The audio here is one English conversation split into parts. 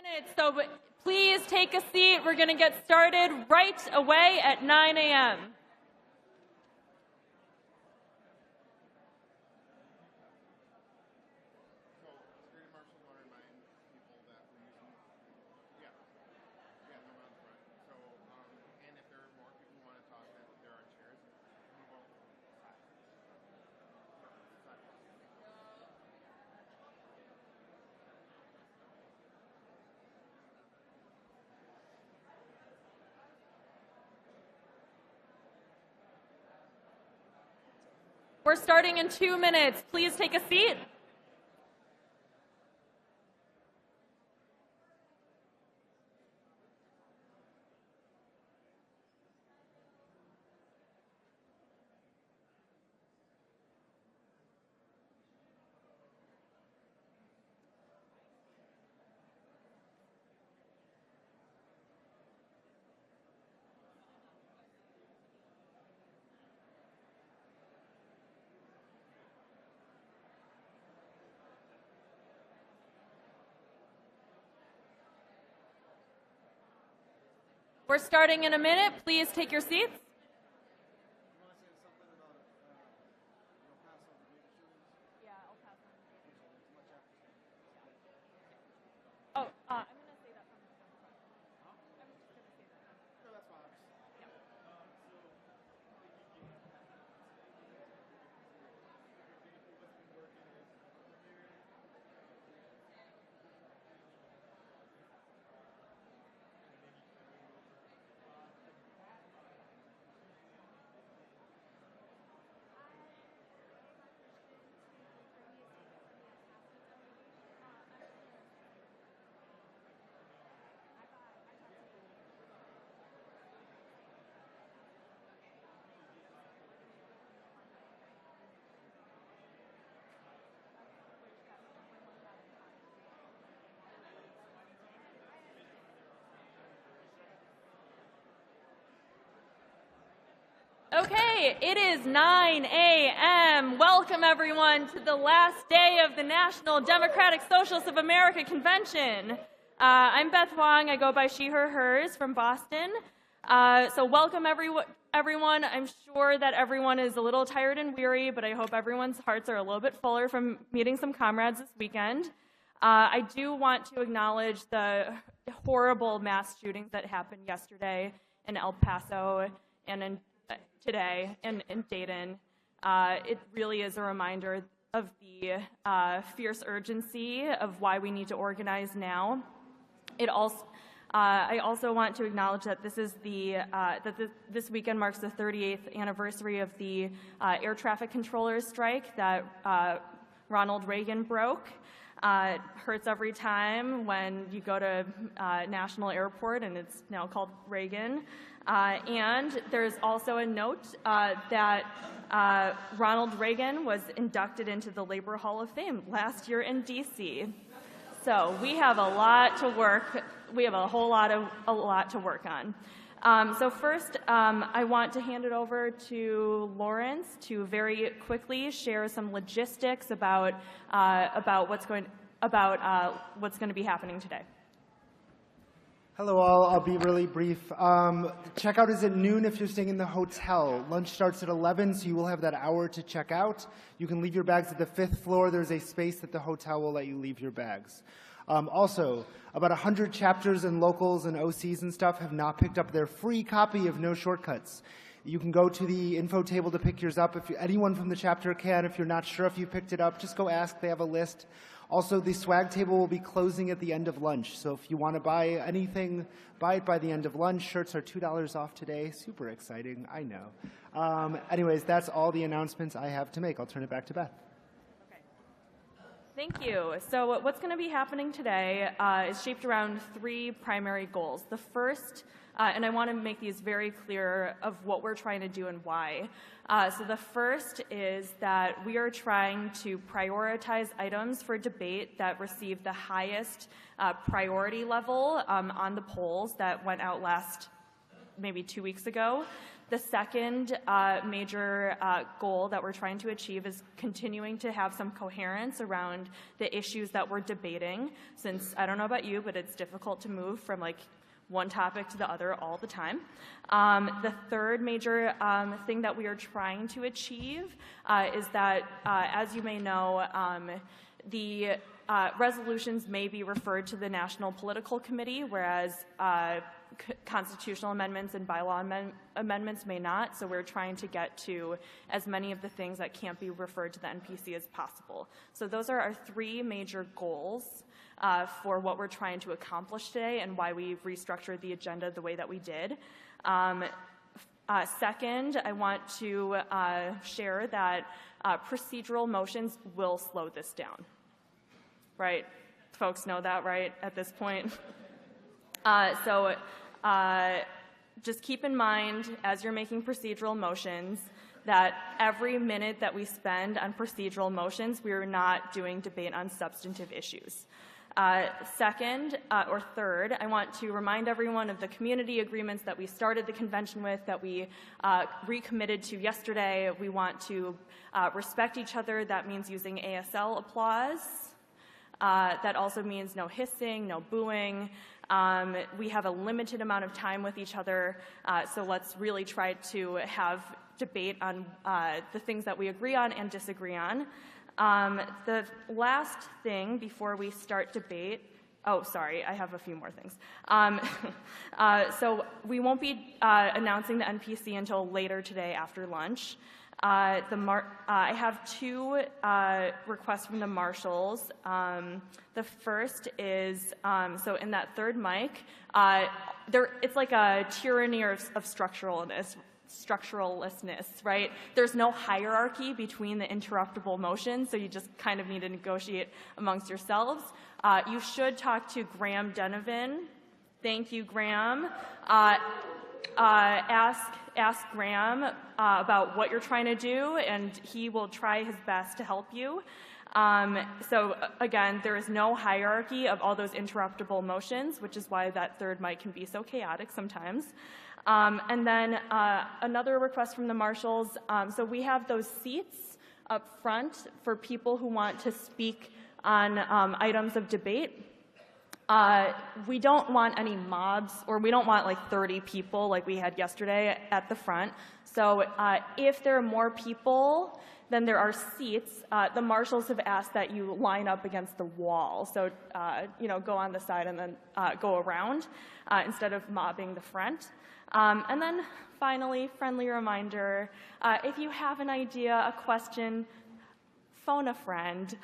minutes, so please take a seat. We're going to get started right away at 9 a.m. We're starting in 2 minutes. Please take a seat. We're starting in a minute. Please take your seats. Oh, I'm going to say that from the front. I was just going to say that. No, that's fine. Okay, it is 9 a.m. Welcome, everyone, to the last day of the National Democratic Socialists of America Convention. I'm Beth Wong. I go by she, her, hers from Boston. So welcome, everyone. I'm sure that everyone is a little tired and weary, but I hope everyone's hearts are a little bit fuller from meeting some comrades this weekend. I do want to acknowledge the horrible mass shootings that happened yesterday in El Paso and today in Dayton. It really is a reminder of the fierce urgency of why we need to organize now. I also want to acknowledge that this weekend marks the 38th anniversary of the air traffic controllers strike that Ronald Reagan broke. It hurts every time when you go to National Airport and it's now called Reagan. And there's also a note that Ronald Reagan was inducted into the Labor Hall of Fame last year in DC. So we have a lot to work. We have a lot to work on. So first, I want to hand it over to Lawrence to very quickly share some logistics about what's going to be happening today. Hello all, I'll be really brief. Checkout is at noon if you're staying in the hotel. Lunch starts at 11, so you will have that hour to check out. You can leave your bags at the 5th floor. There's a space that the hotel will let you leave your bags. Also, about 100 chapters and locals and OCs and stuff have not picked up their free copy of No Shortcuts. You can go to the info table to pick yours up. If anyone from the chapter can, if you're not sure if you picked it up, just go ask. They have a list. Also, the swag table will be closing at the end of lunch. So if you want to buy anything, buy it by the end of lunch. Shirts are $2 off today. Super exciting, I know. Anyways, that's all the announcements I have to make. I'll turn it back to Beth. Okay. Thank you. So what's going to be happening today is shaped around 3 primary goals. The first, and I want to make these very clear of what we're trying to do and why. So the first is that we are trying to prioritize items for debate that receive the highest priority level on the polls that went out maybe 2 weeks ago. The second major goal that we're trying to achieve is continuing to have some coherence around the issues that we're debating, since I don't know about you, but it's difficult to move from like one topic to the other all the time. The third major thing that we are trying to achieve is that, as you may know, the resolutions may be referred to the National Political Committee, whereas constitutional amendments and bylaw amendments may not. So we're trying to get to as many of the things that can't be referred to the NPC as possible. So those are our three major goals for what we're trying to accomplish today and why we restructured the agenda the way that we did. Second, I want to share that procedural motions will slow this down. Right? Folks know that, right, at this point? So just keep in mind, as you're making procedural motions, that every minute that we spend on procedural motions, we are not doing debate on substantive issues. Second, or third, I want to remind everyone of the community agreements that we started the convention with, that we recommitted to yesterday. We want to respect each other. That means using ASL applause. That also means no hissing, no booing. We have a limited amount of time with each other, so let's really try to have debate on the things that we agree on and disagree on. The last thing before we start debate, oh, sorry, I have a few more things. So we won't be announcing the NPC until later today after lunch. I have two requests from the marshals. The first is, so in that third mic, it's like a tyranny of structuralness, right? There's no hierarchy between the interruptible motions, so you just kind of need to negotiate amongst yourselves. You should talk to Graham Denovan. Thank you, Graham. Ask Graham about what you're trying to do, and he will try his best to help you. So again, there is no hierarchy of all those interruptible motions, which is why that third mic can be so chaotic sometimes. And then another request from the marshals. So we have those seats up front for people who want to speak on items of debate. We don't want any mobs, or we don't want like 30 people like we had yesterday at the front. So if there are more people than there are seats, the marshals have asked that you line up against the wall. So, go on the side and then go around instead of mobbing the front. And then finally, friendly reminder, if you have an idea, a question, phone a friend,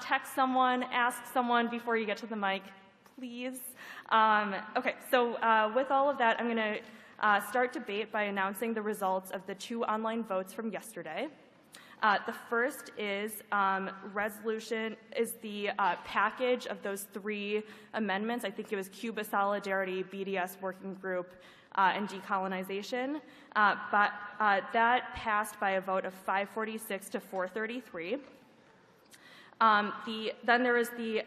text someone, ask someone before you get to the mic, please. Okay, so with all of that, I'm going to start debate by announcing the results of the two online votes from yesterday. The first is the package of those three amendments. I think it was Cuba Solidarity, BDS Working Group, and decolonization. But that passed by a vote of 546 to 433. Then there is the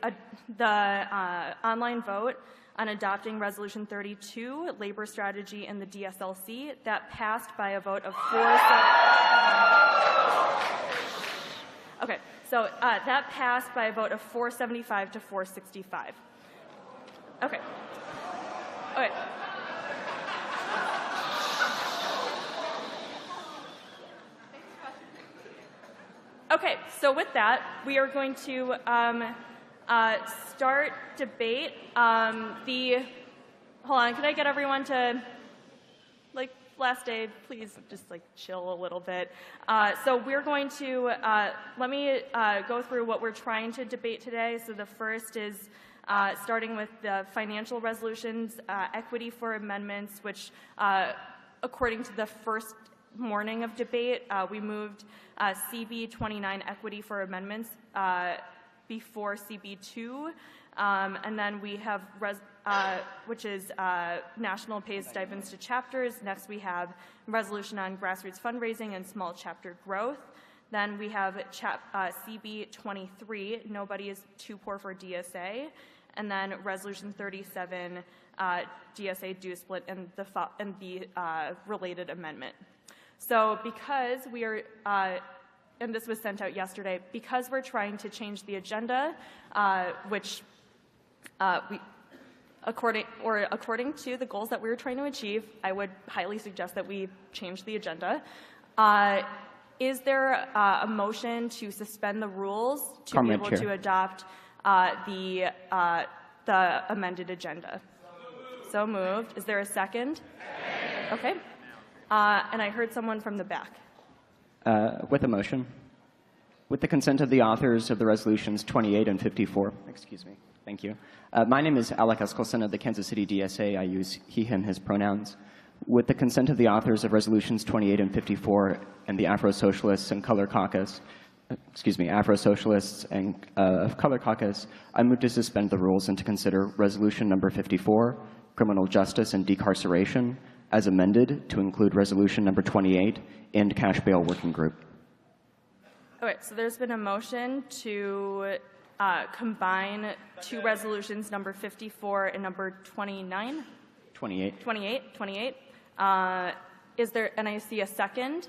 online vote on adopting Resolution 32, Labor Strategy in the DSLC. That passed by a vote of 475 to 465. Okay. Okay. Okay, so with that, we are going to start debate. Hold on, can I get everyone to, last day, please just, chill a little bit. So we're going to, let me go through what we're trying to debate today. So the first is starting with the financial resolutions, equity for amendments, which, according to the first morning of debate, we moved CB 29 equity for amendments before CB 2, and then we have which is national pays stipends to chapters. Next we have resolution on grassroots fundraising and small chapter growth. Then we have CB 23, nobody is too poor for DSA. and then Resolution 37, DSA due split, and the related amendment. So because we are, and this was sent out yesterday, because we're trying to change the agenda, which according to the goals that we were trying to achieve, I would highly suggest that we change the agenda. Is there a motion to suspend the rules to COMRADE be able Chair. to adopt the amended agenda? So moved. Is there a second? Okay. And I heard someone from the back. With a motion. With the consent of the authors of the resolutions 28 and 54. Excuse me. Thank you. My name is Alec Eskelson of the Kansas City DSA. I use he, him, his pronouns. With the consent of the authors of resolutions 28 and 54 and the Afro-Socialists and Color Caucus, Afro-Socialists and of Color Caucus, I move to suspend the rules and to consider resolution number 54, criminal justice and decarceration, as amended to include resolution number 28 and cash bail working group. Okay, so there's been a motion to combine two resolutions, number 54 and number 29? 28. 28. Is there, and I see a second?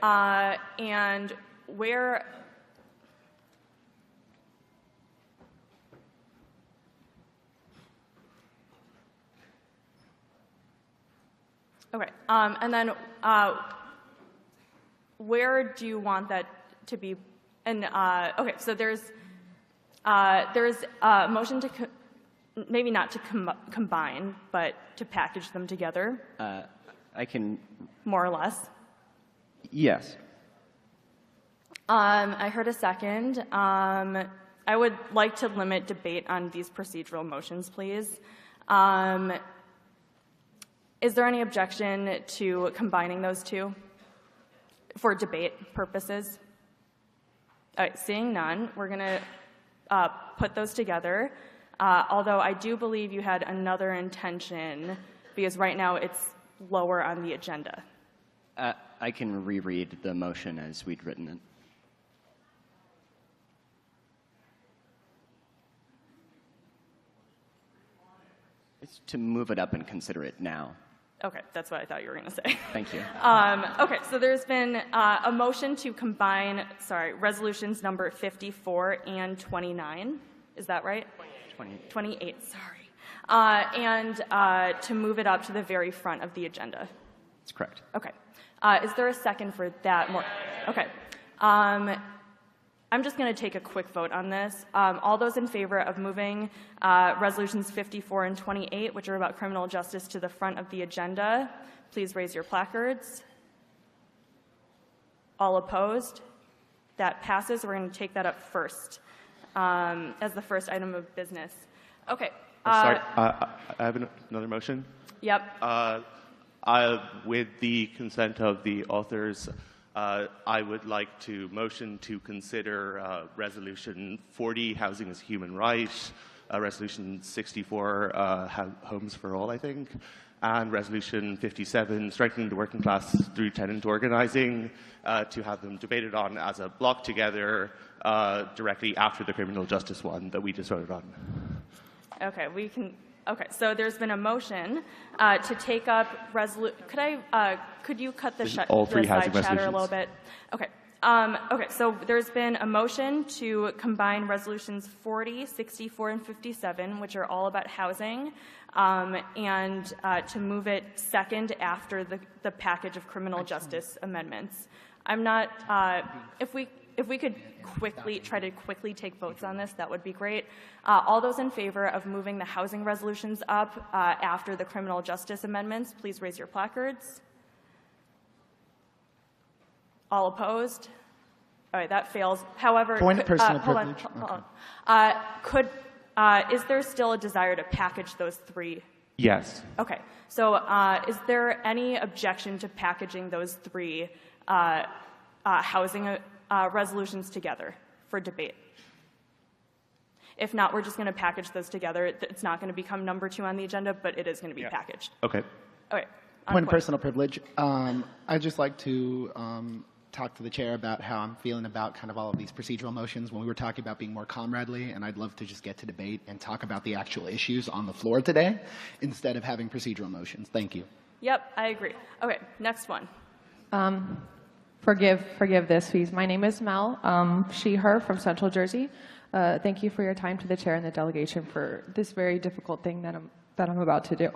And where, okay, and then where do you want that to be? And okay, so there's a motion to maybe not to combine, but to package them together. I can. More or less. Yes. I heard a second. I would like to limit debate on these procedural motions, please. Is there any objection to combining those two for debate purposes? All right, seeing none, we're going to put those together. Although I do believe you had another intention, because right now it's lower on the agenda. I can reread the motion as we'd written it. It's to move it up and consider it now. Okay, that's what I thought you were going to say. Thank you. Okay, so there's been a motion to combine, resolutions number 54 and 29. Is that right? 28, sorry. And to move it up to the very front of the agenda. That's correct. Okay. Is there a second for that? Okay. I'm just going to take a quick vote on this. All those in favor of moving resolutions 54 and 28, which are about criminal justice, to the front of the agenda, please raise your placards. All opposed? That passes. We're going to take that up first as the first item of business. Okay. Sorry, I have another motion. Yep. With the consent of the authors, I would like to motion to consider Resolution 40, Housing as a Human Right, Resolution 64, Homes for All, I think, and Resolution 57, Strengthening the Working Class through Tenant Organizing, to have them debated on as a block together directly after the criminal justice one that we just voted on. Okay, we can. Okay, so there's been a motion to take up could you cut the side chatter a little bit? Okay. Okay, so there's been a motion to combine resolutions 40, 64, and 57, which are all about housing, and to move it second after the package of criminal justice amendments. I'm not, if we could try to quickly take votes on this, that would be great. All those in favor of moving the housing resolutions up after the criminal justice amendments, please raise your placards. All opposed? All right, that fails. However, point of personal privilege. Hold on. Is there still a desire to package those three? Yes. Okay. So is there any objection to packaging those three housing resolutions together for debate? If not, we're just going to package those together. It's not going to become number 2 on the agenda, but it is going to be packaged. Okay. Okay. Point of personal privilege. I'd just like to talk to the chair about how I'm feeling about kind of all of these procedural motions when we were talking about being more comradely, and I'd love to just get to debate and talk about the actual issues on the floor today instead of having procedural motions. Thank you. Yep, I agree. Okay, next one. Forgive this, please. My name is Mel, she, her, from Central Jersey. Thank you for your time to the chair and the delegation for this very difficult thing that I'm about to do.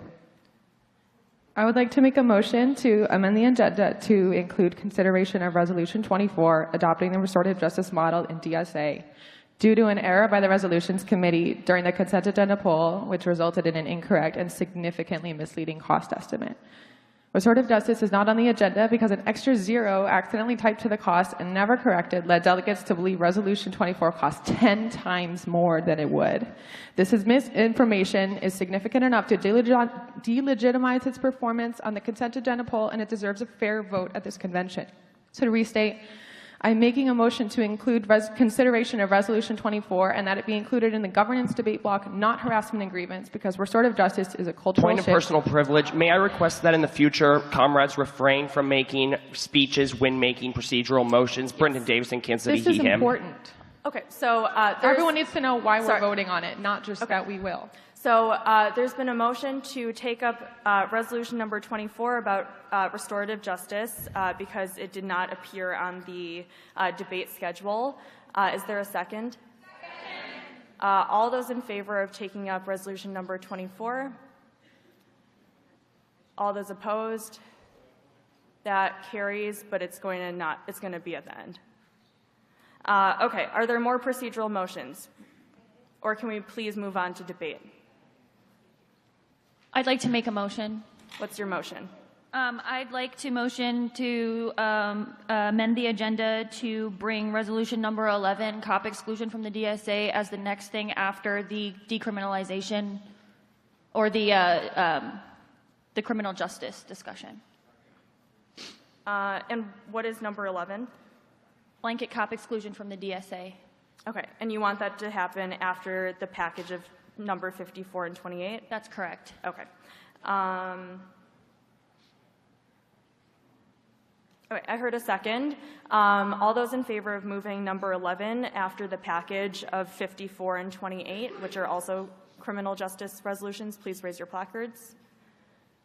I would like to make a motion to amend the agenda to include consideration of Resolution 24, adopting the restorative justice model in DSA, due to an error by the Resolutions Committee during the consent agenda poll, which resulted in an incorrect and significantly misleading cost estimate. Restorative justice is not on the agenda because an extra zero accidentally typed to the cost and never corrected led delegates to believe Resolution 24 costs 10 times more than it would. This misinformation is significant enough to delegitimize its performance on the consent agenda poll, and it deserves a fair vote at this convention. So to restate, I'm making a motion to include consideration of Resolution 24 and that it be included in the governance debate block, not harassment and grievance, because restorative justice is a cultural Point of shift. personal privilege. May I request that in the future, comrades refrain from making speeches when making procedural motions? Brendan Davison, Kansas City, This is he, him. important. Okay, so Everyone needs to know why we're Sorry. voting on it, not just that we will. So there's been a motion to take up resolution number 24 about restorative justice because it did not appear on the debate schedule. Is there a second? Second. All those in favor of taking up resolution number 24? All those opposed? That carries, but it's going to be at the end. Okay, are there more procedural motions? Or can we please move on to debate? I'd like to make a motion. What's your motion? I'd like to motion to amend the agenda to bring resolution number 11, cop exclusion from the DSA, as the next thing after the decriminalization or the criminal justice discussion. And what is number 11? Blanket cop exclusion from the DSA. Okay, and you want that to happen after the package of number 54 and 28? That's correct. Okay. Okay, I heard a second. All those in favor of moving number 11 after the package of 54 and 28, which are also criminal justice resolutions, please raise your placards.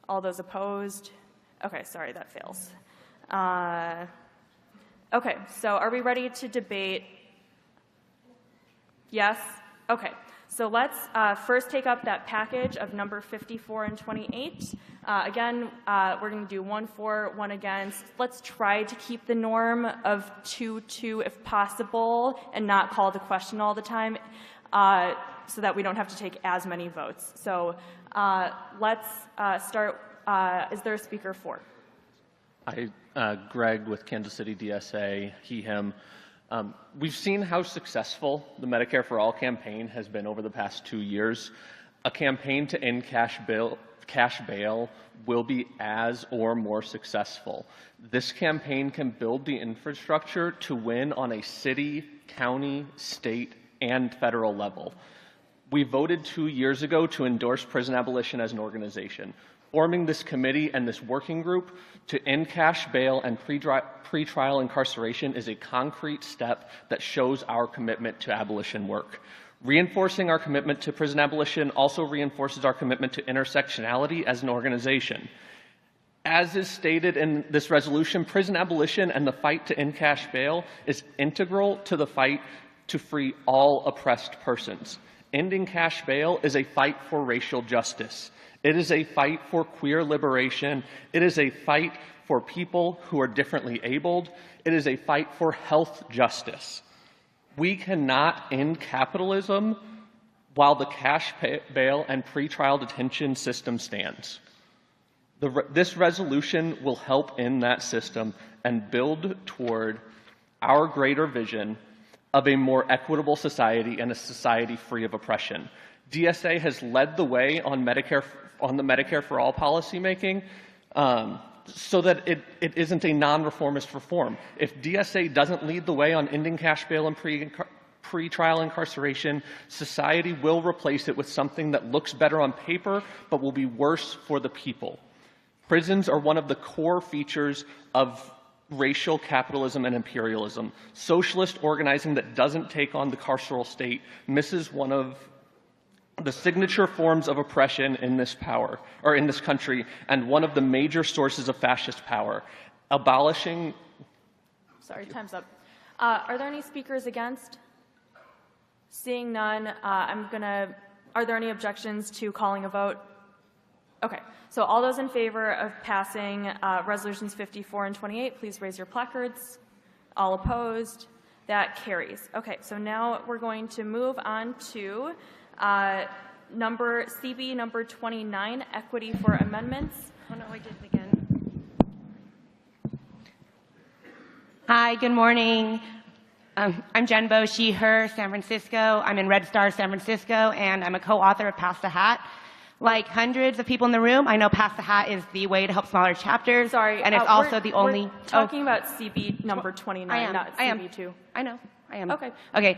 All those opposed? Okay, sorry, that fails. Okay, so are we ready to debate? Yes? Okay. So let's first take up that package of number 54 and 28. Again, we're going to do 1 for, 1 against. Let's try to keep the norm of 2-2 if possible and not call the question all the time so that we don't have to take as many votes. So let's start. Is there a speaker for? Greg with Kansas City DSA, he, him. We've seen how successful the Medicare for All campaign has been over the past 2 years. A campaign to end cash bail will be as or more successful. This campaign can build the infrastructure to win on a city, county, state, and federal level. We voted 2 years ago to endorse prison abolition as an organization. Forming this committee and this working group to end cash bail and pretrial incarceration is a concrete step that shows our commitment to abolition work. Reinforcing our commitment to prison abolition also reinforces our commitment to intersectionality as an organization. As is stated in this resolution, prison abolition and the fight to end cash bail is integral to the fight to free all oppressed persons. Ending cash bail is a fight for racial justice. It is a fight for queer liberation. It is a fight for people who are differently abled. It is a fight for health justice. We cannot end capitalism while the cash bail and pretrial detention system stands. This resolution will help end that system and build toward our greater vision of a more equitable society and a society free of oppression. DSA has led the way on the Medicare for All policymaking so that it isn't a non-reformist reform. If DSA doesn't lead the way on ending cash bail and pretrial incarceration, society will replace it with something that looks better on paper but will be worse for the people. Prisons are one of the core features of racial capitalism and imperialism. Socialist organizing that doesn't take on the carceral state misses one of the signature forms of oppression in this power, or in this country, and one of the major sources of fascist power. Abolishing... Sorry, time's up. Are there any speakers against? Seeing none, are there any objections to calling a vote? Okay, so all those in favor of passing resolutions 54 and 28, please raise your placards. All opposed? That carries. Okay, so now we're going to move on to CB number 29, equity for amendments. Oh no, I did it again. Hi, good morning. I'm Jen Bo, she, her, San Francisco. I'm in Red Star, San Francisco, and I'm a co-author of Pass the Hat. Like hundreds of people in the room, I know Pass the Hat is the way to help smaller chapters. Sorry, and it's also the only... We're talking about CB number 29, not CB2. I know. I am. Okay. Okay.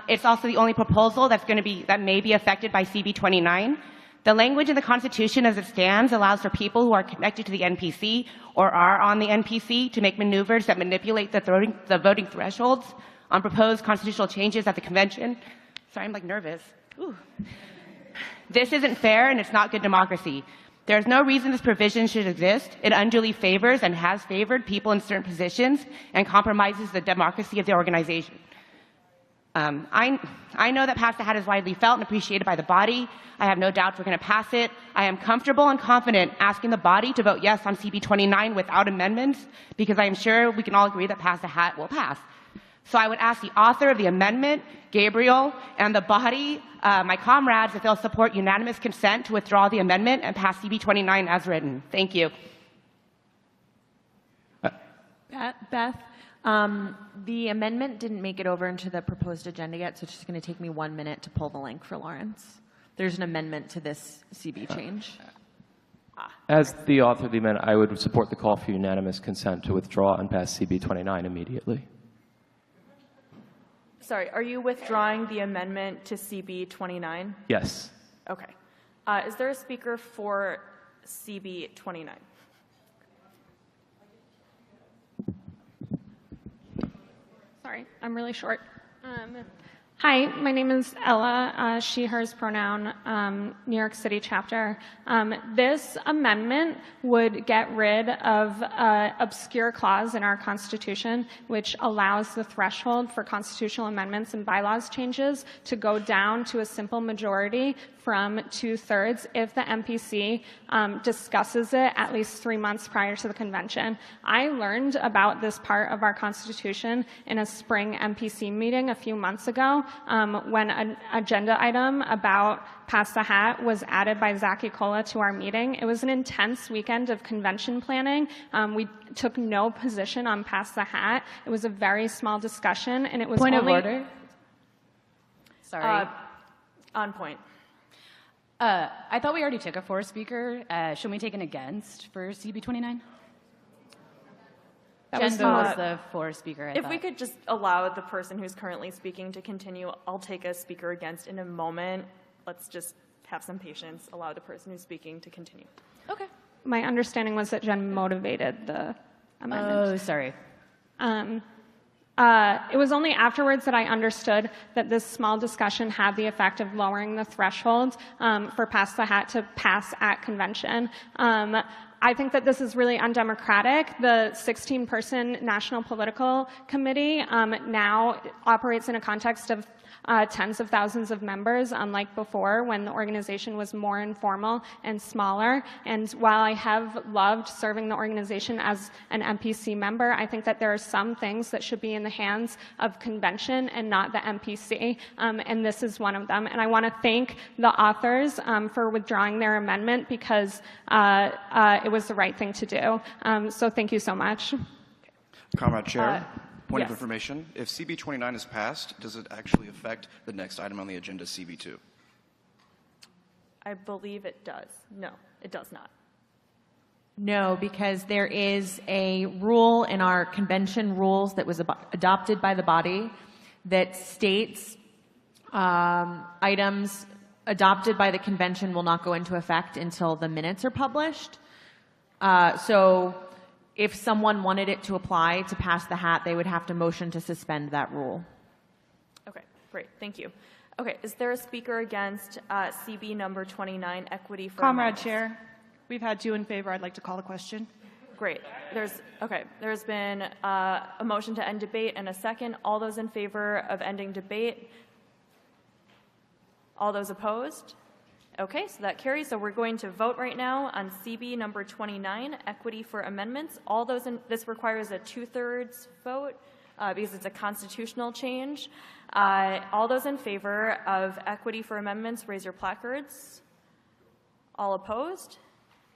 It's also the only proposal that may be affected by CB 29. The language in the Constitution as it stands allows for people who are connected to the NPC or are on the NPC to make maneuvers that manipulate the voting thresholds on proposed constitutional changes at the convention. Sorry, I'm like nervous. Ooh. This isn't fair and it's not good democracy. There's no reason this provision should exist. It unduly favors and has favored people in certain positions and compromises the democracy of the organization. I know that Pass the Hat is widely felt and appreciated by the body. I have no doubt we're going to pass it. I am comfortable and confident asking the body to vote yes on CB 29 without amendments because I am sure we can all agree that Pass the Hat will pass. So I would ask the author of the amendment, Gabriel, and the body, my comrades, if they'll support unanimous consent to withdraw the amendment and pass CB 29 as written. Thank you. Beth, the amendment didn't make it over into the proposed agenda yet, so it's just going to take me 1 minute to pull the link for Lawrence. There's an amendment to this CB change. As the author of the amendment, I would support the call for unanimous consent to withdraw and pass CB 29 immediately. Sorry, are you withdrawing the amendment to CB 29? Yes. Okay. Is there a speaker for CB 29? Sorry, I'm really short. Hi, my name is Ella, she, hers pronoun, New York City chapter. This amendment would get rid of an obscure clause in our Constitution which allows the threshold for constitutional amendments and bylaws changes to go down to a simple majority from 2/3 if the MPC discusses it at least 3 months prior to the convention. I learned about this part of our Constitution in a spring MPC meeting a few months ago when an agenda item about Pass the Hat was added by Zach Ecola to our meeting. It was an intense weekend of convention planning. We took no position on Pass the Hat. It was a very small discussion, and it was Point only... of order. Sorry. On point. I thought we already took a for speaker. Should we take an against for CB 29? That was the for speaker. If we could just allow the person who's currently speaking to continue, I'll take a speaker against in a moment. Let's just have some patience. Allow the person who's speaking to continue. Okay. My understanding was that Jen motivated the amendment. Oh, sorry. It was only afterwards that I understood that this small discussion had the effect of lowering the threshold for Pass the Hat to pass at convention. I think that this is really undemocratic. The 16-person National Political Committee now operates in a context of tens of thousands of members, unlike before when the organization was more informal and smaller. And while I have loved serving the organization as an MPC member, I think that there are some things that should be in the hands of convention and not the MPC, and this is one of them. And I want to thank the authors for withdrawing their amendment because it was the right thing to do. So thank you so much. Comrade Chair. Point yes. of information, if CB 29 is passed, does it actually affect the next item on the agenda, CB 2? I believe it does. No, it does not. No, because there is a rule in our convention rules that was adopted by the body that states items adopted by the convention will not go into effect until the minutes are published. So if someone wanted it to apply to pass the hat, they would have to motion to suspend that rule. Okay, great, thank you. Okay, is there a speaker against CB number 29, equity for Comrade amendments? Chair, we've had 2 in favor. I'd like to call the question. Great. There's been a motion to end debate and a second. All those in favor of ending debate? All those opposed? Okay, so that carries. So we're going to vote right now on CB number 29, equity for amendments. All those this requires a 2/3 vote because it's a constitutional change. All those in favor of equity for amendments, raise your placards. All opposed?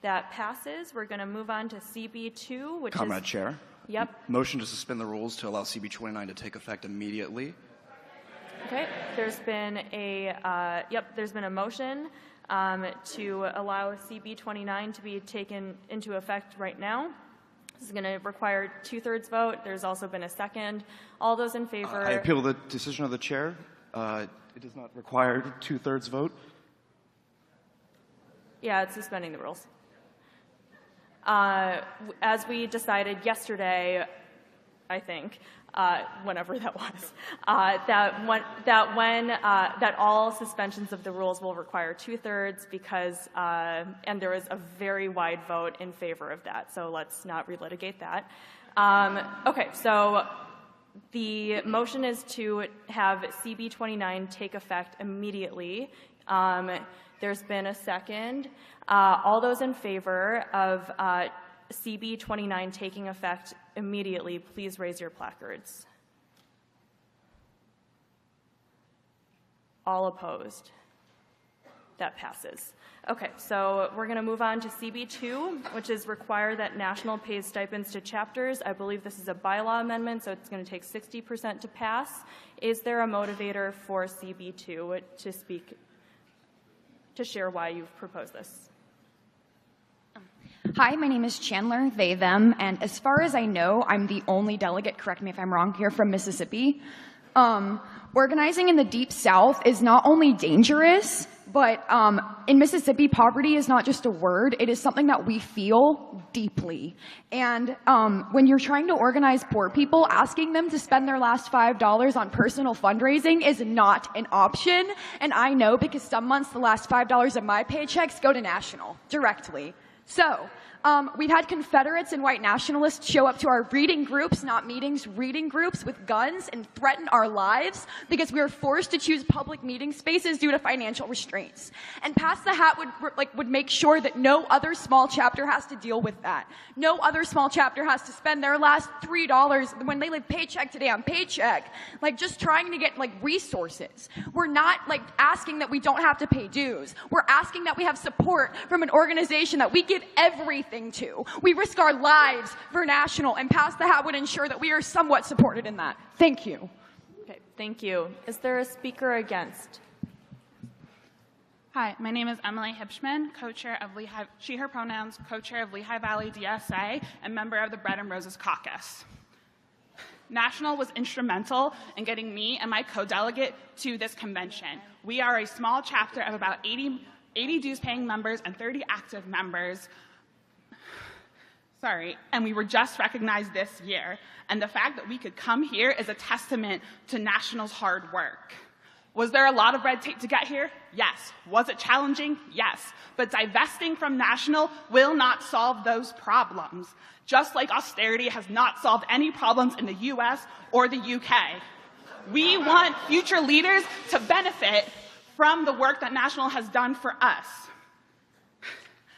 That passes. We're going to move on to CB2, which Comrade is... Chair. Yep. Motion to suspend the rules to allow CB 29 to take effect immediately. Okay. There's been a motion to allow CB 29 to be taken into effect right now. This is going to require 2/3 vote. There's also been a second. All those in favor... I appeal the decision of the chair. It does not require 2/3 vote. Yeah, it's suspending the rules. As we decided yesterday, I think, whenever that was, that all suspensions of the rules will require 2/3 because, and there was a very wide vote in favor of that. So let's not relitigate that. Okay, so the motion is to have CB 29 take effect immediately. There's been a second. All those in favor of CB 29 taking effect immediately, please raise your placards. All opposed? That passes. Okay, so we're going to move on to CB2, which is require that national pays stipends to chapters. I believe this is a bylaw amendment, so it's going to take 60% to pass. Is there a motivator for CB2 to speak, to share why you've proposed this? Hi, my name is Chandler, they, them, and as far as I know, I'm the only delegate, correct me if I'm wrong here, from Mississippi. Organizing in the Deep South is not only dangerous, but in Mississippi, poverty is not just a word, it is something that we feel deeply. And when you're trying to organize poor people, asking them to spend their last $5 on personal fundraising is not an option. And I know because some months the last $5 of my paychecks go to national directly. So, we've had Confederates and white nationalists show up to our reading groups, not meetings, reading groups with guns and threaten our lives because we were forced to choose public meeting spaces due to financial restraints. And Pass the Hat would make sure that no other small chapter has to deal with that. No other small chapter has to spend their last $3 when they live paycheck today on paycheck, just trying to get resources. We're not asking that we don't have to pay dues. We're asking that we have support from an organization that we give everything to. We risk our lives for national, and Pass the Hat would ensure that we are somewhat supported in that. Thank you. Okay, thank you. Is there a speaker against? Hi, my name is Emily Hipschman, co-chair of Lehigh, she, her pronouns, co-chair of Lehigh Valley DSA and member of the Bread and Roses Caucus. National was instrumental in getting me and my co-delegate to this convention. We are a small chapter of about 80 dues-paying members and 30 active members. And we were just recognized this year. And the fact that we could come here is a testament to National's hard work. Was there a lot of red tape to get here? Yes. Was it challenging? Yes. But divesting from National will not solve those problems, just like austerity has not solved any problems in the US or the UK. We want future leaders to benefit from the work that National has done for us.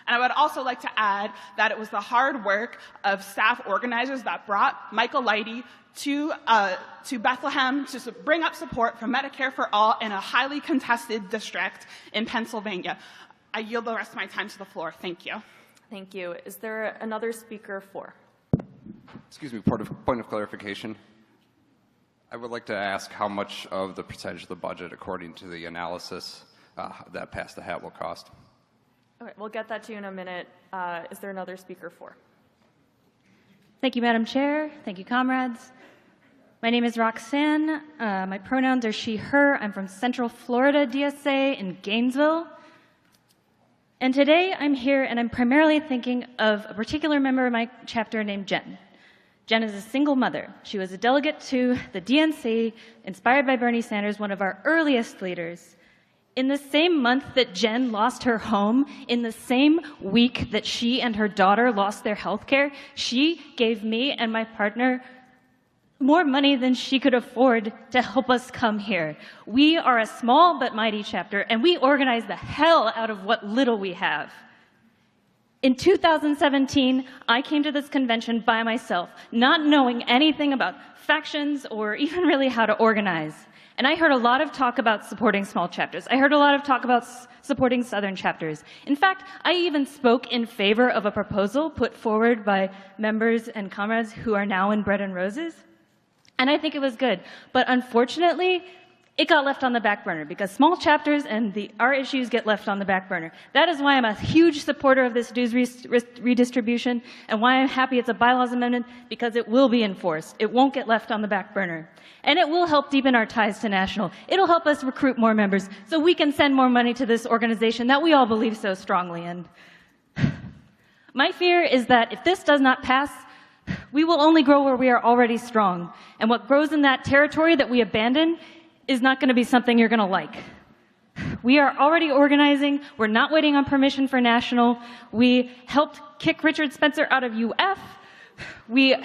And I would also like to add that it was the hard work of staff organizers that brought Michael Leidy to Bethlehem to bring up support for Medicare for All in a highly contested district in Pennsylvania. I yield the rest of my time to the floor. Thank you. Thank you. Is there another speaker for? Excuse me, point of clarification. I would like to ask how much of the percentage of the budget, according to the analysis, that Pass the Hat will cost. Okay, we'll get that to you in a minute. Is there another speaker for? Thank you, Madam Chair. Thank you, comrades. My name is Roxanne. My pronouns are she, her. I'm from Central Florida DSA in Gainesville. And today I'm here and I'm primarily thinking of a particular member of my chapter named Jen. Jen is a single mother. She was a delegate to the DNC, inspired by Bernie Sanders, one of our earliest leaders. In the same month that Jen lost her home, in the same week that she and her daughter lost their health care, she gave me and my partner more money than she could afford to help us come here. We are a small but mighty chapter, and we organize the hell out of what little we have. In 2017, I came to this convention by myself, not knowing anything about factions or even really how to organize. And I heard a lot of talk about supporting small chapters. I heard a lot of talk about supporting Southern chapters. In fact, I even spoke in favor of a proposal put forward by members and comrades who are now in Bread and Roses. And I think it was good. But unfortunately, it got left on the back burner because small chapters and our issues get left on the back burner. That is why I'm a huge supporter of this dues redistribution and why I'm happy it's a bylaws amendment, because it will be enforced. It won't get left on the back burner. And it will help deepen our ties to national. It'll help us recruit more members so we can send more money to this organization that we all believe so strongly in. My fear is that if this does not pass, we will only grow where we are already strong. And what grows in that territory that we abandon is not going to be something you're going to like. We are already organizing. We're not waiting on permission for national. We helped kick Richard Spencer out of UF. We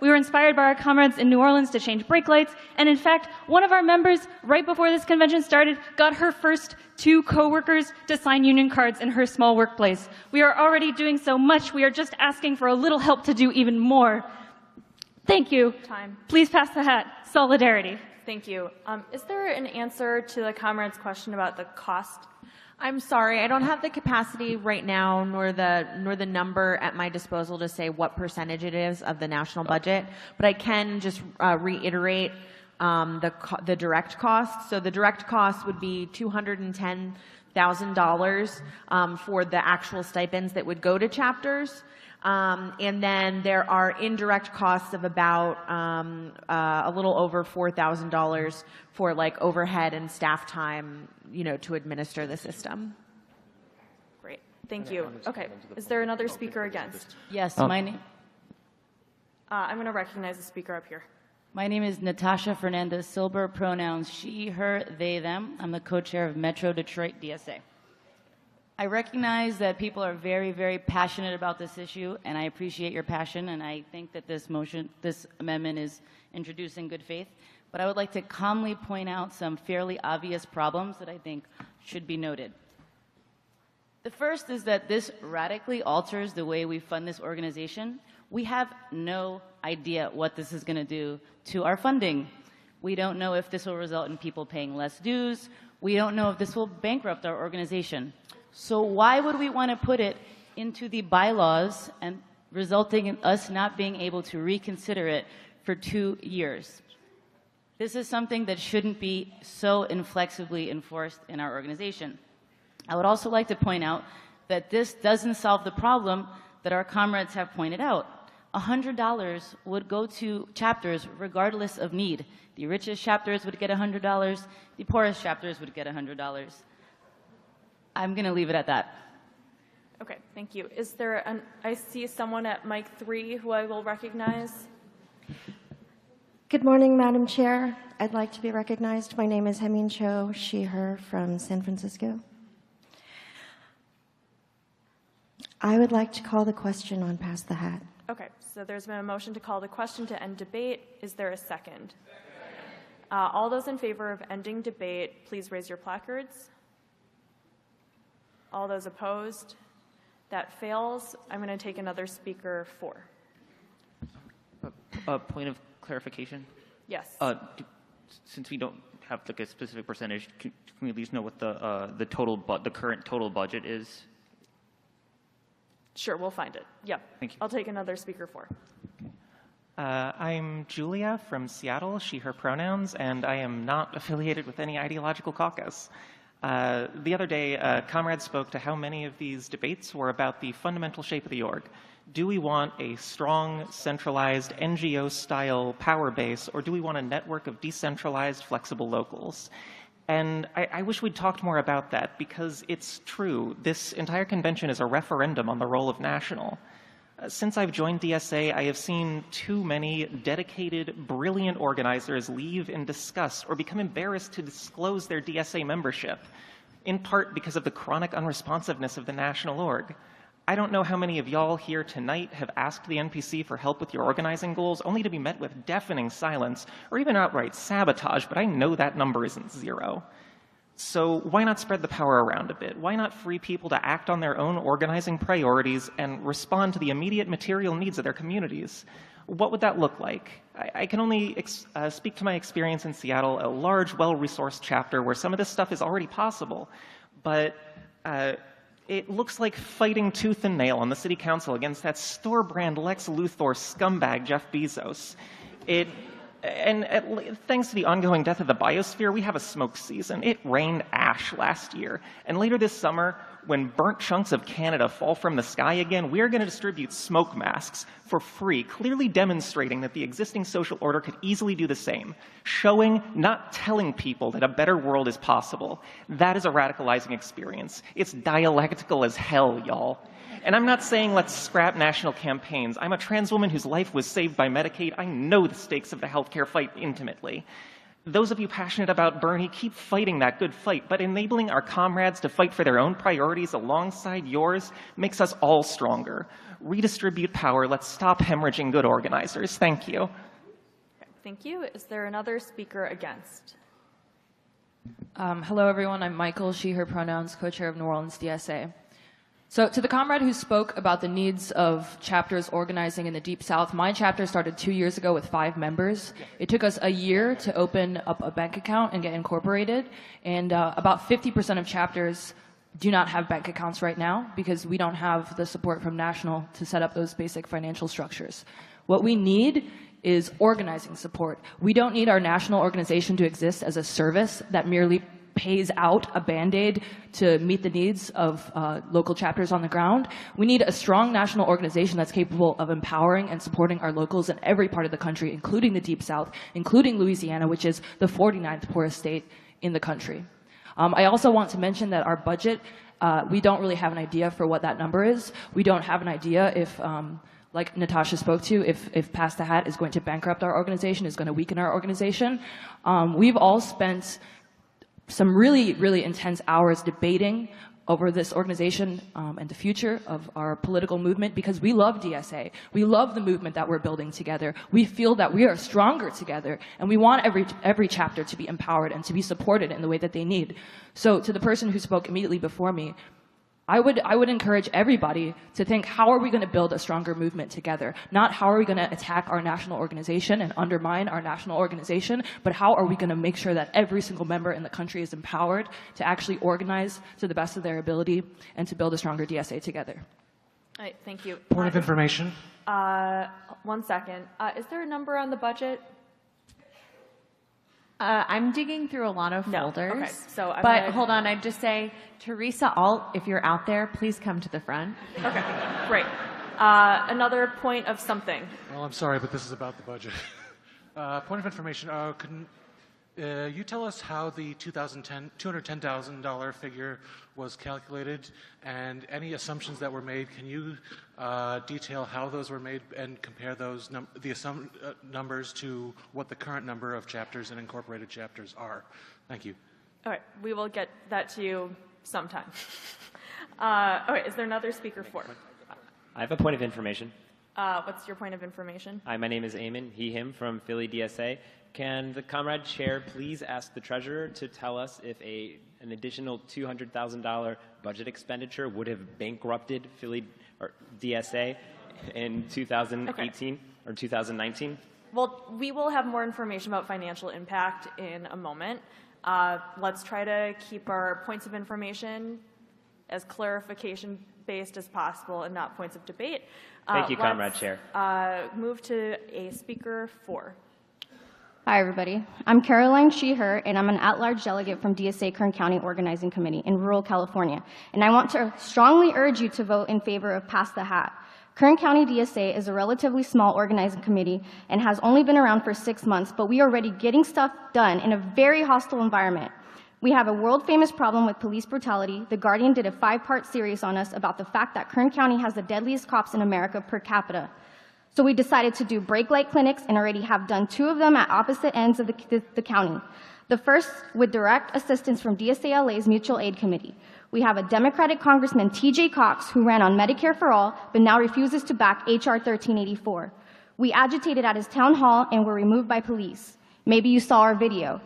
were inspired by our comrades in New Orleans to change brake lights. And in fact, one of our members, right before this convention started, got her first 2 coworkers to sign union cards in her small workplace. We are already doing so much. We are just asking for a little help to do even more. Thank you. Time. Please pass the hat. Solidarity. Thank you. Is there an answer to the comrade's question about the cost? I'm sorry, I don't have the capacity right now, nor the number at my disposal to say what percentage it is of the national budget, but I can just reiterate the direct cost. So the direct cost would be $210,000 for the actual stipends that would go to chapters. And then there are indirect costs of about a little over $4,000 for like overhead and staff time, to administer the system. Great, thank you. Okay, is there another speaker against? Yes, my name. I'm going to recognize the speaker up here. My name is Natasha Fernandez Silber, pronouns she, her, they, them. I'm the co-chair of Metro Detroit DSA. I recognize that people are very, very passionate about this issue, and I appreciate your passion, and I think that this amendment is introduced in good faith. But I would like to calmly point out some fairly obvious problems that I think should be noted. The first is that this radically alters the way we fund this organization. We have no idea what this is going to do to our funding. We don't know if this will result in people paying less dues. We don't know if this will bankrupt our organization. So why would we want to put it into the bylaws and resulting in us not being able to reconsider it for 2 years? This is something that shouldn't be so inflexibly enforced in our organization. I would also like to point out that this doesn't solve the problem that our comrades have pointed out. $100 would go to chapters regardless of need. The richest chapters would get $100. The poorest chapters would get $100. I'm going to leave it at that. Okay, thank you. Is there I see someone at mic 3 who I will recognize. Good morning, Madam Chair. I'd like to be recognized. My name is Hemin Cho, she, her, from San Francisco. I would like to call the question on Pass the Hat. Okay, so there's been a motion to call the question to end debate. Is there a second? All those in favor of ending debate, please raise your placards. All those opposed? That fails. I'm going to take another speaker 4. Point of clarification? Yes. Since we don't have like a specific percentage, can we at least know what the current total budget is? Sure, we'll find it. Yep. Thank you. I'll take another speaker 4. I'm Julia from Seattle, she, her pronouns, and I am not affiliated with any ideological caucus. The other day, comrades spoke to how many of these debates were about the fundamental shape of the org. Do we want a strong, centralized, NGO-style power base, or do we want a network of decentralized, flexible locals? And I wish we'd talked more about that, because it's true. This entire convention is a referendum on the role of national. Since I've joined DSA, I have seen too many dedicated, brilliant organizers leave in disgust or become embarrassed to disclose their DSA membership, in part because of the chronic unresponsiveness of the national org. I don't know how many of y'all here tonight have asked the NPC for help with your organizing goals, only to be met with deafening silence or even outright sabotage, but I know that number isn't zero. So why not spread the power around a bit? Why not free people to act on their own organizing priorities and respond to the immediate material needs of their communities? What would that look like? I can only speak to my experience in Seattle, a large, well-resourced chapter where some of this stuff is already possible, but it looks like fighting tooth and nail on the city council against that store-brand Lex Luthor scumbag Jeff Bezos. Thanks to the ongoing death of the biosphere, we have a smoke season. It rained ash last year. And later this summer, when burnt chunks of Canada fall from the sky again, we are going to distribute smoke masks for free, clearly demonstrating that the existing social order could easily do the same, showing, not telling people that a better world is possible. That is a radicalizing experience. It's dialectical as hell, y'all. And I'm not saying let's scrap national campaigns. I'm a trans woman whose life was saved by Medicaid. I know the stakes of the healthcare fight intimately. Those of you passionate about Bernie, keep fighting that good fight, but enabling our comrades to fight for their own priorities alongside yours makes us all stronger. Redistribute power. Let's stop hemorrhaging good organizers. Thank you. Thank you. Is there another speaker against? Hello, everyone. I'm Michael, she, her pronouns, co-chair of New Orleans DSA. So to the comrade who spoke about the needs of chapters organizing in the Deep South, my chapter started 2 years ago with 5 members. It took us a year to open up a bank account and get incorporated, and about 50% of chapters do not have bank accounts right now because we don't have the support from national to set up those basic financial structures. What we need is organizing support. We don't need our national organization to exist as a service that merely pays out a Band-Aid to meet the needs of local chapters on the ground. We need a strong national organization that's capable of empowering and supporting our locals in every part of the country, including the Deep South, including Louisiana, which is the 49th poorest state in the country. I also want to mention that our budget, we don't really have an idea for what that number is. We don't have an idea if like Natasha spoke to, if Pass the Hat is going to bankrupt our organization, is going to weaken our organization. We've all spent some really, really intense hours debating over this organization and the future of our political movement because we love DSA. We love the movement that we're building together. We feel that we are stronger together, and we want every chapter to be empowered and to be supported in the way that they need. So to the person who spoke immediately before me, I would encourage everybody to think, how are we going to build a stronger movement together? Not how are we going to attack our national organization and undermine our national organization, but how are we going to make sure that every single member in the country is empowered to actually organize to the best of their ability and to build a stronger DSA together. All right, thank you. Point of information. 1 second. Is there a number on the budget? I'm digging through a lot of folders. Okay, so but hold on, I'd just say, Teresa Alt, if you're out there, please come to the front. Okay, great. Another point of something. Well, I'm sorry, but this is about the budget. Point of information. Can you tell us how the $210,000 figure was calculated and any assumptions that were made? Can you detail how those were made and compare those numbers to what the current number of chapters and incorporated chapters are? Thank you. All right, we will get that to you sometime. All right, is there another speaker for? I have a point of information. What's your point of information? Hi, my name is Eamon, he, him, from Philly DSA. Can the Comrade Chair please ask the Treasurer to tell us if an additional $200,000 budget expenditure would have bankrupted Philly or DSA in 2018 or 2019? Well, we will have more information about financial impact in a moment. Let's try to keep our points of information as clarification-based as possible and not points of debate. Thank you, Comrade Chair. Move to a speaker 4. Hi, everybody. I'm Caroline She, Her, and I'm an at-large delegate from DSA Kern County Organizing Committee in rural California. And I want to strongly urge you to vote in favor of Pass the Hat. Kern County DSA is a relatively small organizing committee and has only been around for 6 months, but we are already getting stuff done in a very hostile environment. We have a world-famous problem with police brutality. The Guardian did a 5-part series on us about the fact that Kern County has the deadliest cops in America per capita. So we decided to do brake light clinics and already have done 2 of them at opposite ends of the county. The first with direct assistance from DSA LA's Mutual Aid Committee. We have a Democratic Congressman, TJ Cox, who ran on Medicare for All, but now refuses to back HR 1384. We agitated at his town hall and were removed by police. Maybe you saw our video.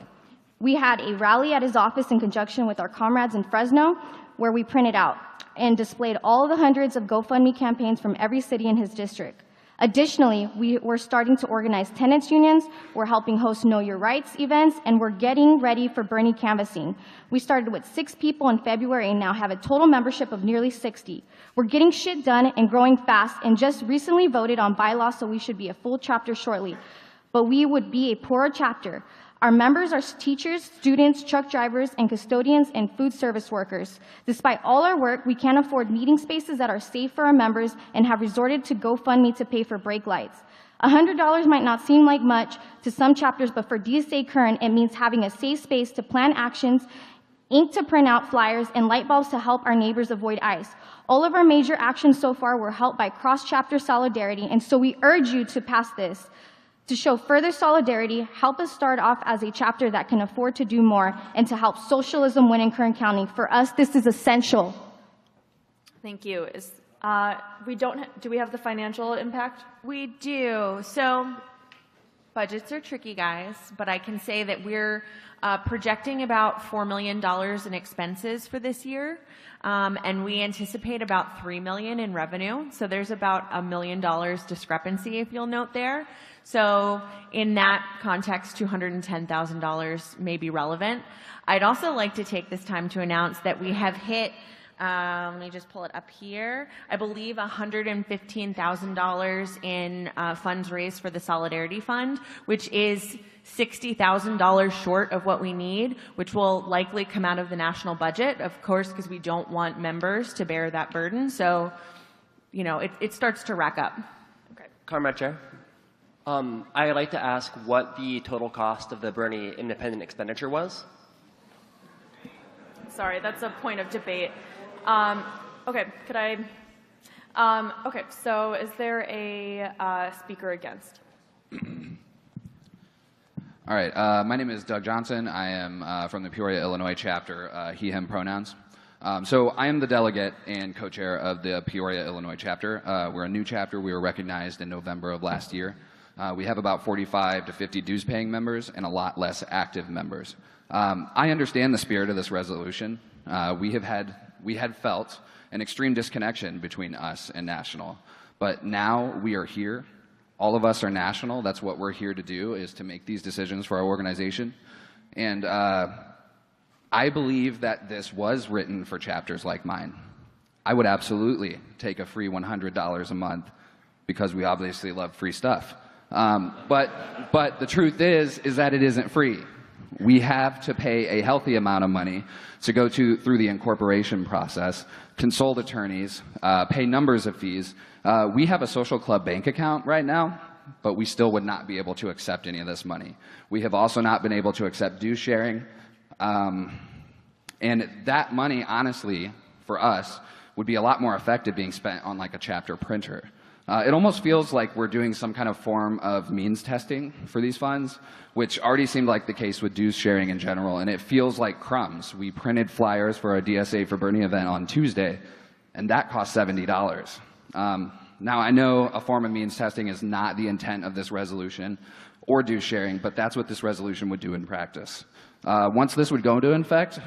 We had a rally at his office in conjunction with our comrades in Fresno, where we printed out and displayed all the hundreds of GoFundMe campaigns from every city in his district. Additionally, we're starting to organize tenants unions, we're helping host Know Your Rights events, and we're getting ready for Bernie canvassing. We started with 6 people in February and now have a total membership of nearly 60. We're getting shit done and growing fast and just recently voted on bylaws, so we should be a full chapter shortly. But we would be a poorer chapter. Our members are teachers, students, truck drivers, and custodians and food service workers. Despite all our work, we can't afford meeting spaces that are safe for our members and have resorted to GoFundMe to pay for brake lights. $100 might not seem like much to some chapters, but for DSA Kern, it means having a safe space to plan actions, ink to print out flyers, and light bulbs to help our neighbors avoid ice. All of our major actions so far were helped by cross-chapter solidarity, and so we urge you to pass this. To show further solidarity, help us start off as a chapter that can afford to do more and to help socialism win in Kern County. For us, this is essential. Thank you. Do we have the financial impact? We do. So budgets are tricky, guys, but I can say that we're projecting about $4 million in expenses for this year, and we anticipate about $3 million in revenue. So there's about $1 million discrepancy, if you'll note there. So in that context, $210,000 may be relevant. I'd also like to take this time to announce that we have hit, let me just pull it up here, I believe $115,000 in funds raised for the Solidarity Fund, which is $60,000 short of what we need, which will likely come out of the national budget, of course, because we don't want members to bear that burden. So, you know, it starts to rack up. Okay. Comrade Chair. I'd like to ask what the total cost of the Bernie independent expenditure was. Sorry, that's a point of debate. Okay, could I? Okay, so is there a speaker against? All right, my name is Doug Johnson. I am from the Peoria, Illinois chapter, he, him pronouns. So I am the delegate and co-chair of the Peoria, Illinois chapter. We're a new chapter. We were recognized in November of last year. We have about 45 to 50 dues-paying members and a lot less active members. I understand the spirit of this resolution. We had felt an extreme disconnection between us and national, but now we are here. All of us are national. That's what we're here to do, is to make these decisions for our organization. And I believe that this was written for chapters like mine. I would absolutely take a free $100 a month because we obviously love free stuff. But the truth is that it isn't free. We have to pay a healthy amount of money to go through the incorporation process, consult attorneys, pay numbers of fees. We have a social club bank account right now, but we still would not be able to accept any of this money. We have also not been able to accept dues sharing. And that money, honestly, for us, would be a lot more effective being spent on like a chapter printer. It almost feels like we're doing some kind of form of means testing for these funds, which already seemed like the case with dues sharing in general, and it feels like crumbs. We printed flyers for a DSA for Bernie event on Tuesday, and that cost $70. Now, I know a form of means testing is not the intent of this resolution or dues sharing, but that's what this resolution would do in practice. Once this would go into effect,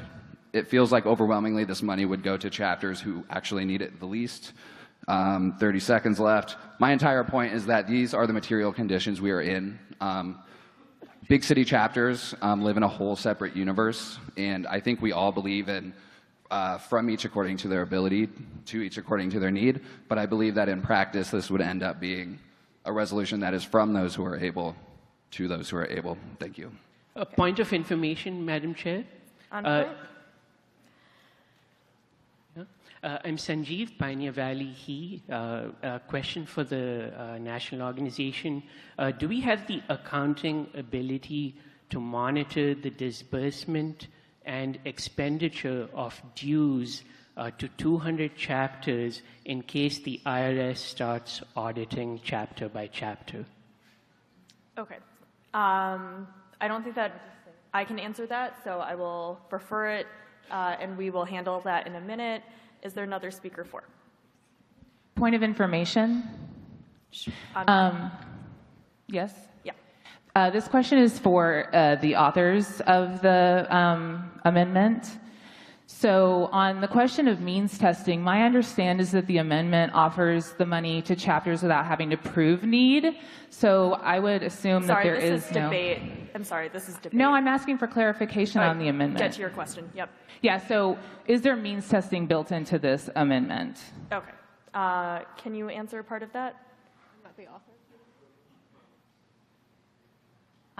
it feels like overwhelmingly this money would go to chapters who actually need it the least. 30 seconds left. My entire point is that these are the material conditions we are in. Big city chapters live in a whole separate universe, and I think we all believe in from each according to their ability, to each according to their need, but I believe that in practice this would end up being a resolution that is from those who are able to those who are able. Thank you. A point of information, Madam Chair. I'm Sanjeev, Pioneer Valley He. A question for the national organization. Do we have the accounting ability to monitor the disbursement and expenditure of dues to 200 chapters in case the IRS starts auditing chapter by chapter? Okay. I don't think that I can answer that, so I will refer it, and we will handle that in a minute. Is there another speaker for? Point of information. Yes? Yeah. This question is for the authors of the amendment. So on the question of means testing, my understanding is that the amendment offers the money to chapters without having to prove need. So I would assume that there is no... debate. I'm sorry, this is debate. No, I'm asking for clarification on the amendment. Get to your question. Yep. Yeah, so is there means testing built into this amendment? Okay. Can you answer part of that? I'm not the author.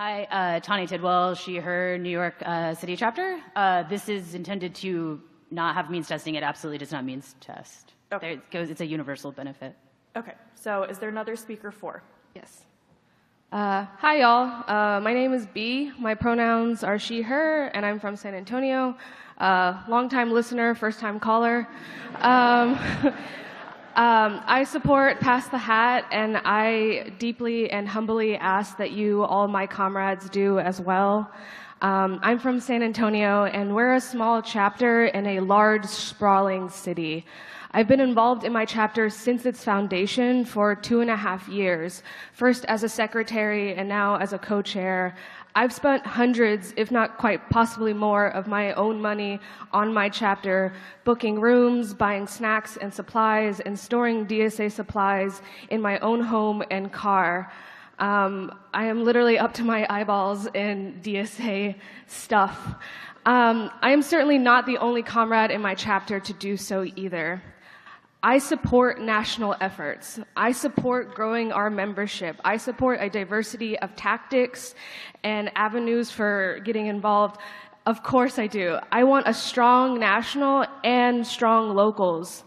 Hi, Tani Tidwell, she, her, New York City chapter. This is intended to not have means testing. It absolutely does not means test. Okay. It's a universal benefit. Okay. So is there another speaker for? Yes. Hi, y'all. My name is B. My pronouns are she, her, and I'm from San Antonio. Long-time listener, first-time caller. I support Pass the Hat, and I deeply and humbly ask that you, all my comrades, do as well. I'm from San Antonio, and we're a small chapter in a large, sprawling city. I've been involved in my chapter since its foundation for 2.5 years, first as a secretary and now as a co-chair. I've spent hundreds, if not quite possibly more, of my own money on my chapter, booking rooms, buying snacks and supplies, and storing DSA supplies in my own home and car. I am literally up to my eyeballs in DSA stuff. I am certainly not the only comrade in my chapter to do so either. I support national efforts. I support growing our membership. I support a diversity of tactics and avenues for getting involved. Of course I do. I want a strong national and strong locals.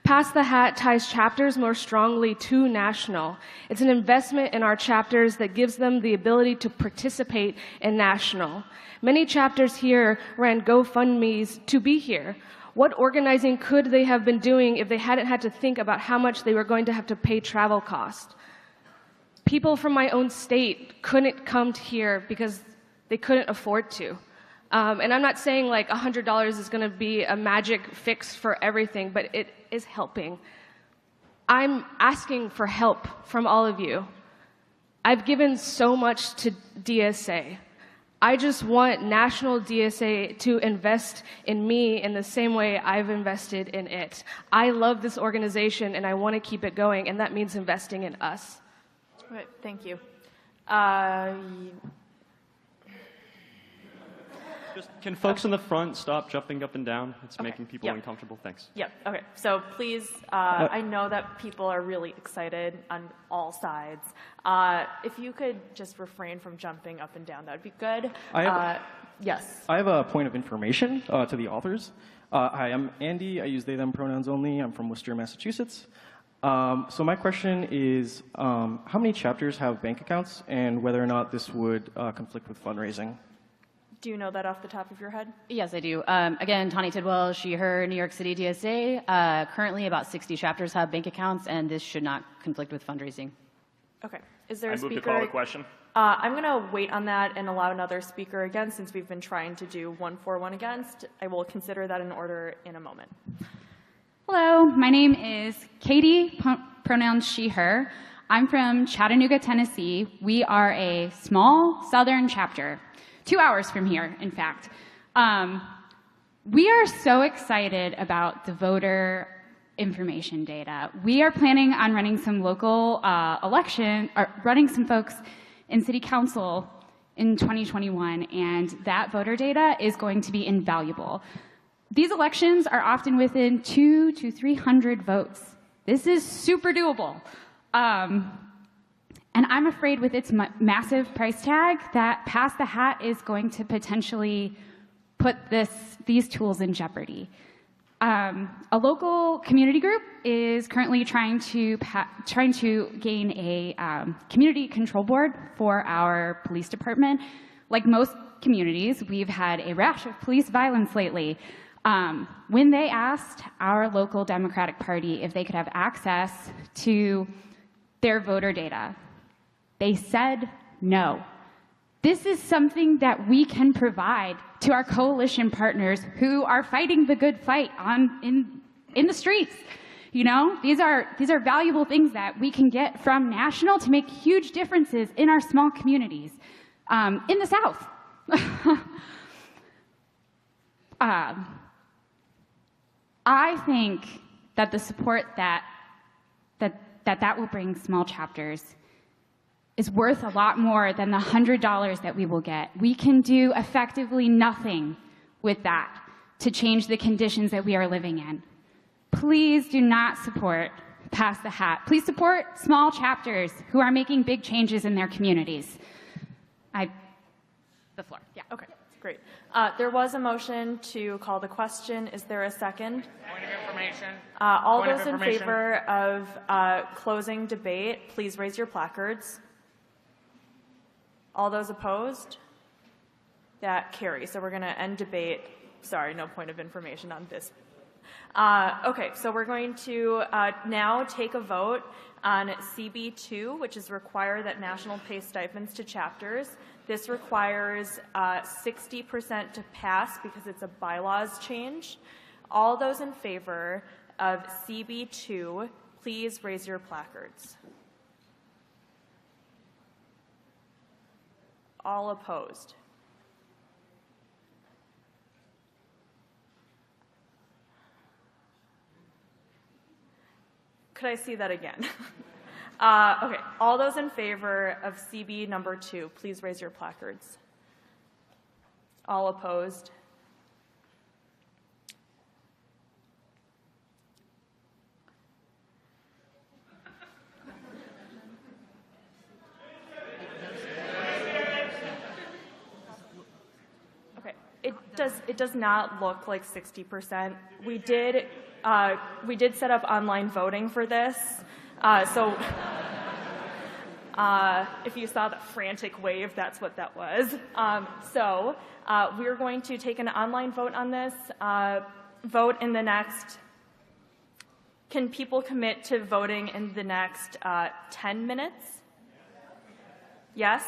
Pass the Hat ties chapters more strongly to national. It's an investment in our chapters that gives them the ability to participate in national. Many chapters here ran GoFundMes to be here. What organizing could they have been doing if they hadn't had to think about how much they were going to have to pay travel costs? People from my own state couldn't come to here because they couldn't afford to. And I'm not saying like $100 is going to be a magic fix for everything, but it is helping. I'm asking for help from all of you. I've given so much to DSA. I just want national DSA to invest in me in the same way I've invested in it. I love this organization and I want to keep it going, and that means investing in us. All right, thank you. Can folks in the front stop jumping up and down? It's making people uncomfortable. Thanks. Yep, okay. So please, I know that people are really excited on all sides. If you could just refrain from jumping up and down, that would be good. Yes. I have a point of information to the authors. Hi, I'm Andy. I use they, them pronouns only. I'm from Worcester, Massachusetts. So my question is, how many chapters have bank accounts, and whether or not this would conflict with fundraising? Do you know that off the top of your head? Yes, I do. Again, Tani Tidwell, she, her, New York City DSA. Currently, about 60 chapters have bank accounts, and this should not conflict with fundraising. Okay. Is there a speaker? I move to call the question. I'm going to wait on that and allow another speaker again, since we've been trying to do 1 for, 1 against. I will consider that in order in a moment. Hello, my name is Katie, pronouns she, her. I'm from Chattanooga, Tennessee. We are a small southern chapter. 2 hours from here, in fact. We are so excited about the voter information data. We are planning on running some local running some folks in city council in 2021, and that voter data is going to be invaluable. These elections are often within 200 to 300 votes. This is super doable. And I'm afraid with its massive price tag that Pass the Hat is going to potentially put these tools in jeopardy. A local community group is currently trying to gain a community control board for our police department. Like most communities, we've had a rash of police violence lately. When they asked our local Democratic Party if they could have access to their voter data, they said no. This is something that we can provide to our coalition partners who are fighting the good fight in the streets. You know, these are valuable things that we can get from national to make huge differences in our small communities in the South. I think that the support that will bring small chapters is worth a lot more than the $100 that we will get. We can do effectively nothing with that to change the conditions that we are living in. Please do not support Pass the Hat. Please support small chapters who are making big changes in their communities. The floor. Yeah. Okay, great. There was a motion to call the question. Is there a second? Point of information. All Point of those in information. favor of closing debate, please raise your placards. All those opposed? That carries. So we're going to end debate. Sorry, no point of information on this. Okay, so we're going to now take a vote on CB2, which is require that national pay stipends to chapters. This requires 60% to pass because it's a bylaws change. All those in favor of CB2, please raise your placards. All opposed? Could I see that again? Okay, all those in favor of CB number 2, please raise your placards. All opposed? Okay, it does not look like 60%. We did set up online voting for this. So if you saw the frantic wave, that's what that was. We're going to take an online vote on this. Vote in the next, can people commit to voting in the next 10 minutes? Yes?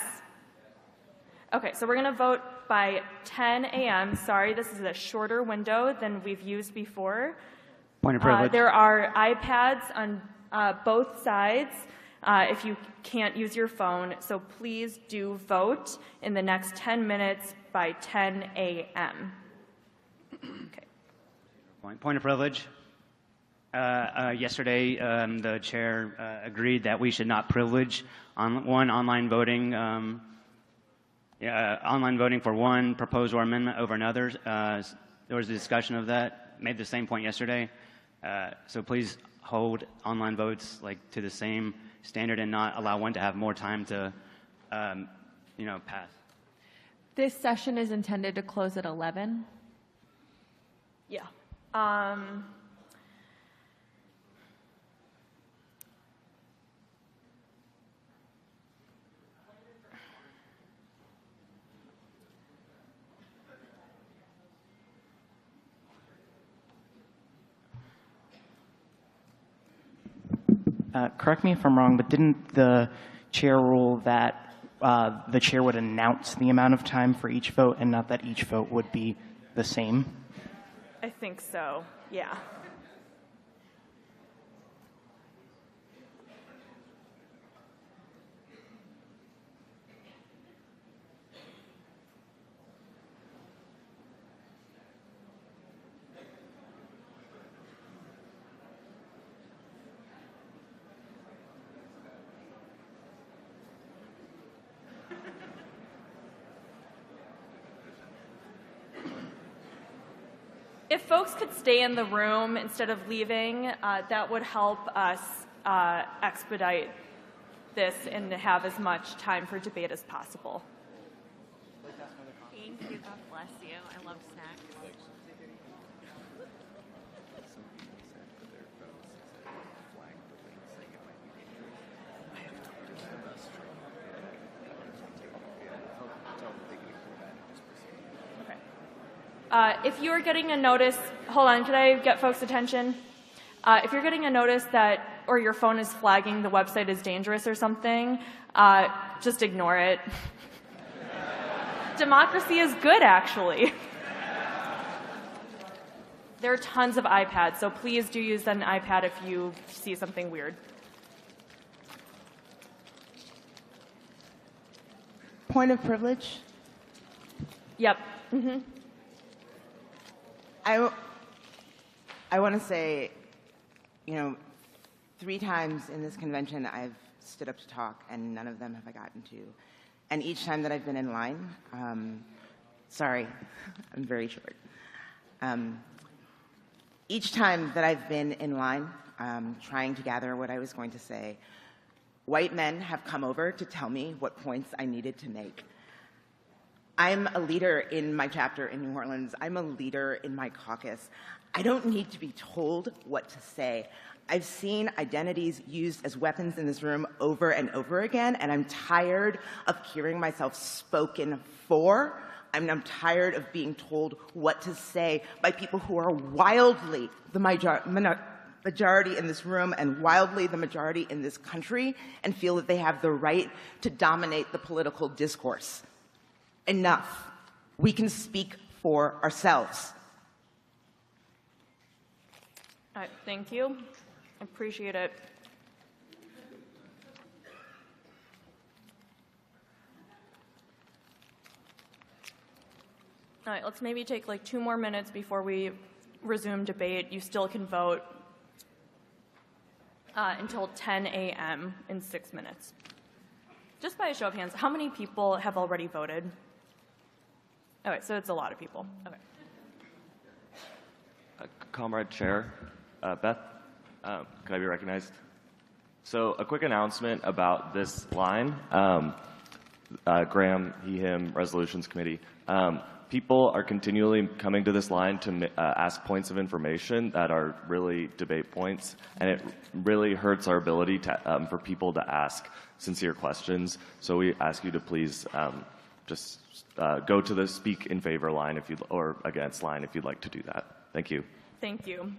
Okay, so we're going to vote by 10 a.m. Sorry, this is a shorter window than we've used before. Point of privilege. There are iPads on both sides if you can't use your phone, so please do vote in the next 10 minutes by 10 a.m. Okay. Point of privilege. Yesterday, the chair agreed that we should not privilege online voting. Online voting for one proposed or amendment over another. There was a discussion of that. Made the same point yesterday. So please hold online votes to the same standard and not allow one to have more time to, pass. This session is intended to close at 11. Yeah. Correct me if I'm wrong, but didn't the chair rule that the chair would announce the amount of time for each vote and not that each vote would be the same? I think so, yeah. If folks could stay in the room instead of leaving, that would help us expedite this and have as much time for debate as possible. Thank you. God bless you. I love snacks. If you are getting a notice, hold on, could I get folks' attention? If you're getting a notice that, or your phone is flagging the website is dangerous or something, just ignore it. Democracy is good, actually. There are tons of iPads, so please do use an iPad if you see something weird. Point of privilege? Yep. Mm-hmm. I want to say, 3 times in this convention I've stood up to talk, and none of them have I gotten to. And each time that I've been in line, sorry, I'm very short. Each time that I've been in line trying to gather what I was going to say, white men have come over to tell me what points I needed to make. I'm a leader in my chapter in New Orleans. I'm a leader in my caucus. I don't need to be told what to say. I've seen identities used as weapons in this room over and over again, and I'm tired of hearing myself spoken for. I'm tired of being told what to say by people who are wildly the majority in this room and wildly the majority in this country and feel that they have the right to dominate the political discourse. Enough. We can speak for ourselves. All right, thank you. I appreciate it. All right, let's maybe take like 2 more minutes before we resume debate. You still can vote until 10 a.m. in 6 minutes. Just by a show of hands, how many people have already voted? Okay, so it's a lot of people. Okay. Comrade Chair, Beth, could I be recognized? So a quick announcement about this line. Graham, he, him, Resolutions Committee. People are continually coming to this line to ask points of information that are really debate points, and it really hurts our ability to, for people to ask sincere questions. So we ask you to please just go to the speak in favor line if you or against line if you'd like to do that. Thank you. Thank you.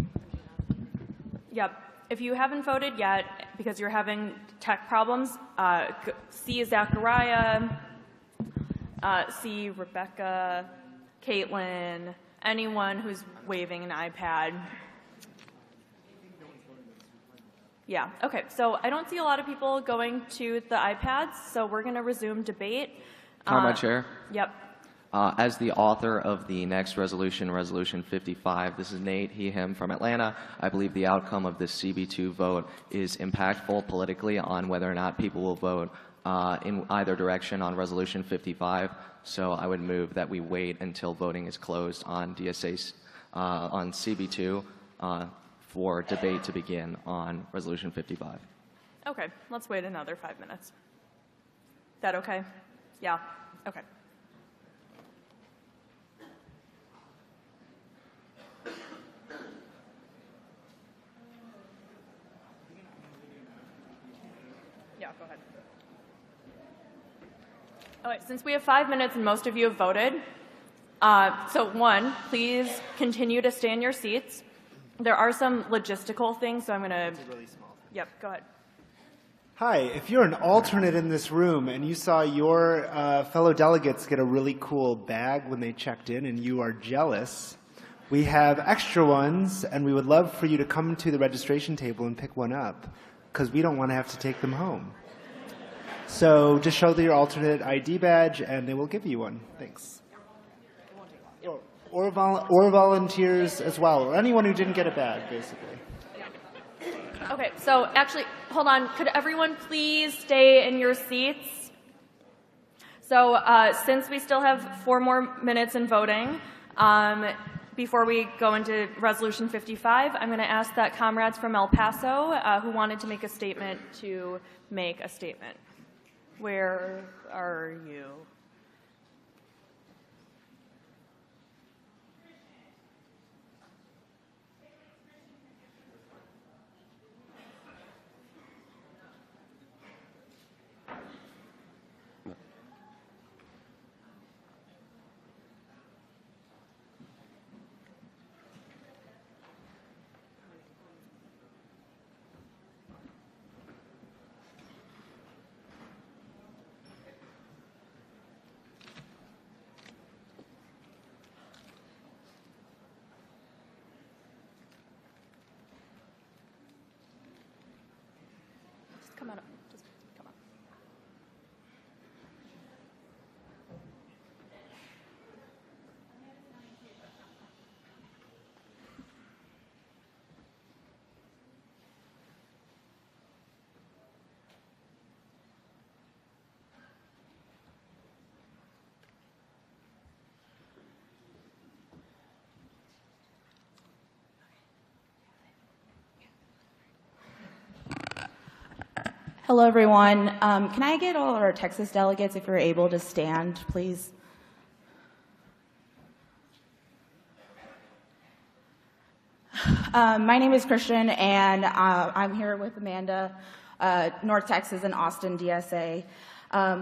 Yep. If you haven't voted yet because you're having tech problems, see Zachariah, see Rebecca, Caitlin, anyone who's waving an iPad. Yeah, okay, so I don't see a lot of people going to the iPads, so we're going to resume debate. Comrade Chair? Yep. As the author of the next resolution, Resolution 55, this is Nate, he, him from Atlanta. I believe the outcome of this CB2 vote is impactful politically on whether or not people will vote in either direction on Resolution 55. So I would move that we wait until voting is closed on DSA, on CB2 for debate to begin on Resolution 55. Okay, let's wait another 5 minutes. That okay? Yeah, okay. Yeah, go ahead. All right, since we have 5 minutes and most of you have voted, so 1, please continue to stay in your seats. There are some logistical things, so I'm going to... Really small. Yep, go ahead. Hi, if you're an alternate in this room and you saw your fellow delegates get a really cool bag when they checked in and you are jealous, we have extra ones and we would love for you to come to the registration table and pick one up because we don't want to have to take them home. So just show your alternate ID badge and they will give you one. Thanks. Or volunteers as well, or anyone who didn't get a bag, basically. Okay, so actually, hold on. Could everyone please stay in your seats? So since we still have 4 more minutes in voting, before we go into Resolution 55, I'm going to ask that comrades from El Paso who wanted to make a statement to make a statement. Where are you? come on up. Just come on. Hello, everyone. Can I get all our Texas delegates, if you're able, to stand, please? My name is Christian, and I'm here with Amanda, North Texas and Austin DSA.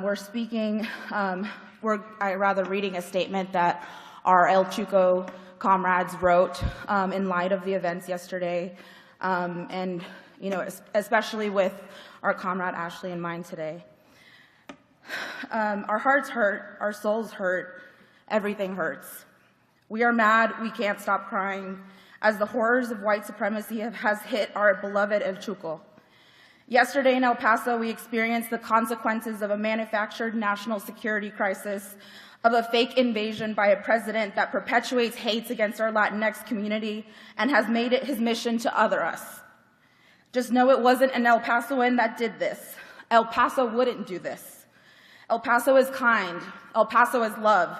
We're speaking, rather reading a statement that our El Chuco comrades wrote in light of the events yesterday, and especially with our comrade Ashley in mind today. Our hearts hurt, our souls hurt, everything hurts. We are mad, we can't stop crying, as the horrors of white supremacy has hit our beloved El Chuco. Yesterday in El Paso, we experienced the consequences of a manufactured national security crisis, of a fake invasion by a president that perpetuates hate against our Latinx community and has made it his mission to other us. Just know it wasn't an El Pasoan that did this. El Paso wouldn't do this. El Paso is kind. El Paso is love.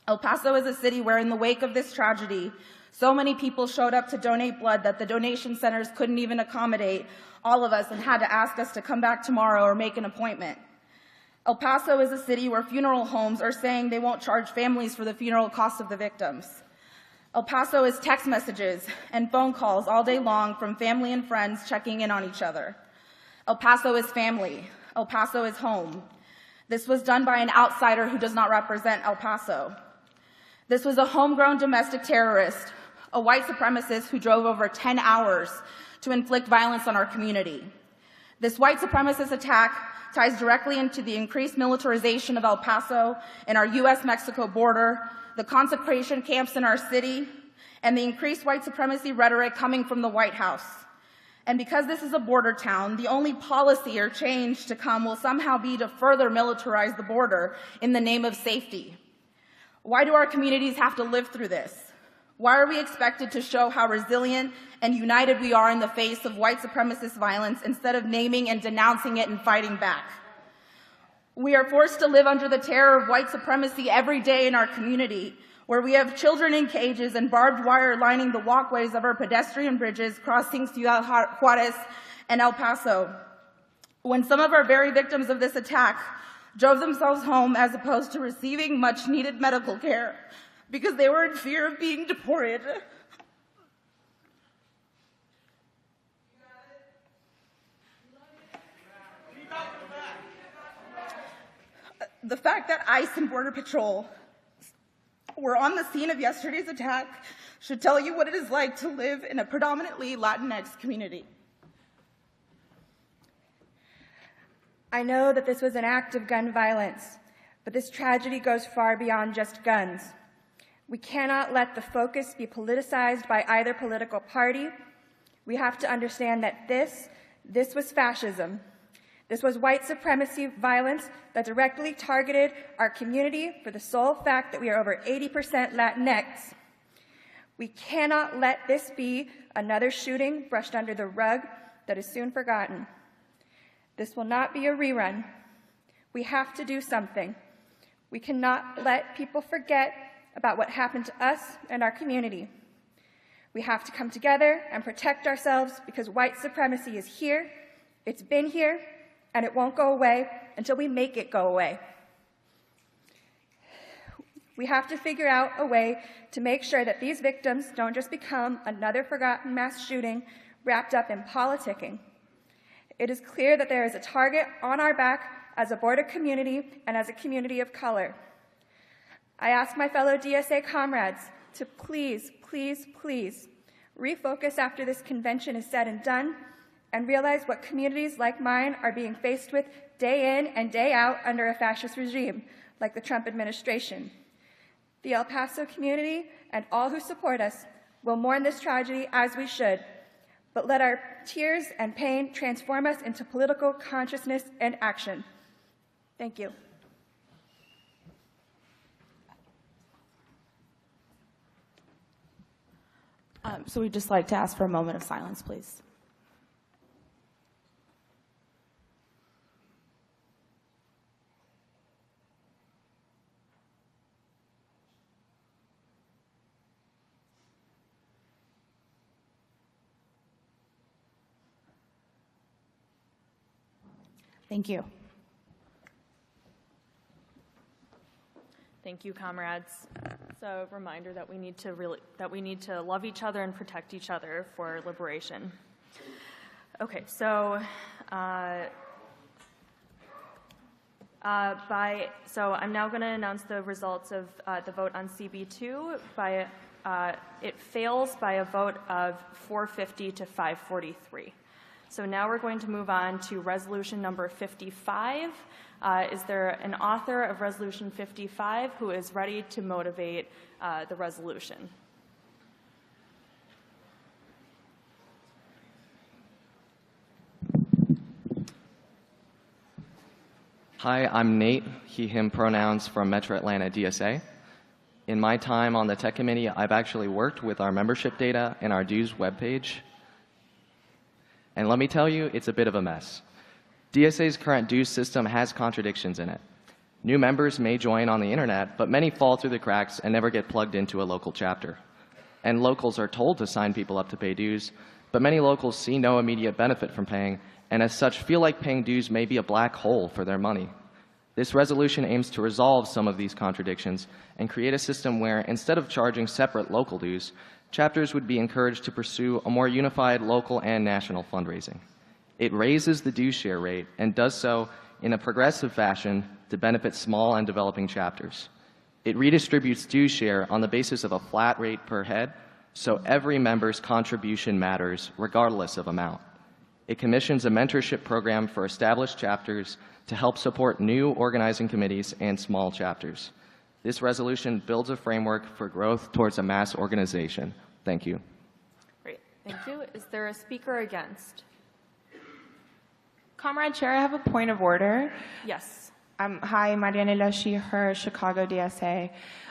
El Paso is a city where in the wake of this tragedy, so many people showed up to donate blood that the donation centers couldn't even accommodate all of us and had to ask us to come back tomorrow or make an appointment. El Paso is a city where funeral homes are saying they won't charge families for the funeral costs of the victims. El Paso is text messages and phone calls all day long from family and friends checking in on each other. El Paso is family. El Paso is home. This was done by an outsider who does not represent El Paso. This was a homegrown domestic terrorist, a white supremacist who drove over 10 hours to inflict violence on our community. This white supremacist attack ties directly into the increased militarization of El Paso and our U.S.-Mexico border, the concentration camps in our city, and the increased white supremacy rhetoric coming from the White House. And because this is a border town, the only policy or change to come will somehow be to further militarize the border in the name of safety. Why do our communities have to live through this? Why are we expected to show how resilient and united we are in the face of white supremacist violence instead of naming and denouncing it and fighting back? We are forced to live under the terror of white supremacy every day in our community, where we have children in cages and barbed wire lining the walkways of our pedestrian bridges crossing Ciudad Juarez and El Paso. When some of our very victims of this attack drove themselves home as opposed to receiving much-needed medical care because they were in fear of being deported. The fact that ICE and Border Patrol were on the scene of yesterday's attack should tell you what it is like to live in a predominantly Latinx community. I know that this was an act of gun violence, but this tragedy goes far beyond just guns. We cannot let the focus be politicized by either political party. We have to understand that this was fascism. This was white supremacy violence that directly targeted our community for the sole fact that we are over 80% Latinx. We cannot let this be another shooting brushed under the rug that is soon forgotten. This will not be a rerun. We have to do something. We cannot let people forget about what happened to us and our community. We have to come together and protect ourselves because white supremacy is here, it's been here, and it won't go away until we make it go away. We have to figure out a way to make sure that these victims don't just become another forgotten mass shooting wrapped up in politicking. It is clear that there is a target on our back as a border community and as a community of color. I ask my fellow DSA comrades to please, please, please refocus after this convention is said and done and realize what communities like mine are being faced with day in and day out under a fascist regime like the Trump administration. The El Paso community and all who support us will mourn this tragedy as we should, but let our tears and pain transform us into political consciousness and action. Thank you. So we'd just like to ask for a moment of silence, please. Thank you. Thank you, comrades. So, a reminder that we need to love each other and protect each other for liberation. Okay, so I'm now going to announce the results of the vote on CB2. It fails by a vote of 450 to 543. So now we're going to move on to resolution number 55. Is there an author of resolution 55 who is ready to motivate the resolution? Hi, I'm Nate, he, him pronouns from Metro Atlanta DSA. In my time on the tech committee, I've actually worked with our membership data and our dues webpage. And let me tell you, it's a bit of a mess. DSA's current dues system has contradictions in it. New members may join on the internet, but many fall through the cracks and never get plugged into a local chapter. And locals are told to sign people up to pay dues, but many locals see no immediate benefit from paying, and as such feel like paying dues may be a black hole for their money. This resolution aims to resolve some of these contradictions and create a system where, instead of charging separate local dues, chapters would be encouraged to pursue a more unified local and national fundraising. It raises the dues share rate and does so in a progressive fashion to benefit small and developing chapters. It redistributes dues share on the basis of a flat rate per head, so every member's contribution matters regardless of amount. It commissions a mentorship program for established chapters to help support new organizing committees and small chapters. This resolution builds a framework for growth towards a mass organization. Thank you. Great, thank you. Is there a speaker against? Comrade Chair, I have a point of order. Yes. Hi, Marianela Sheher, Chicago DSA.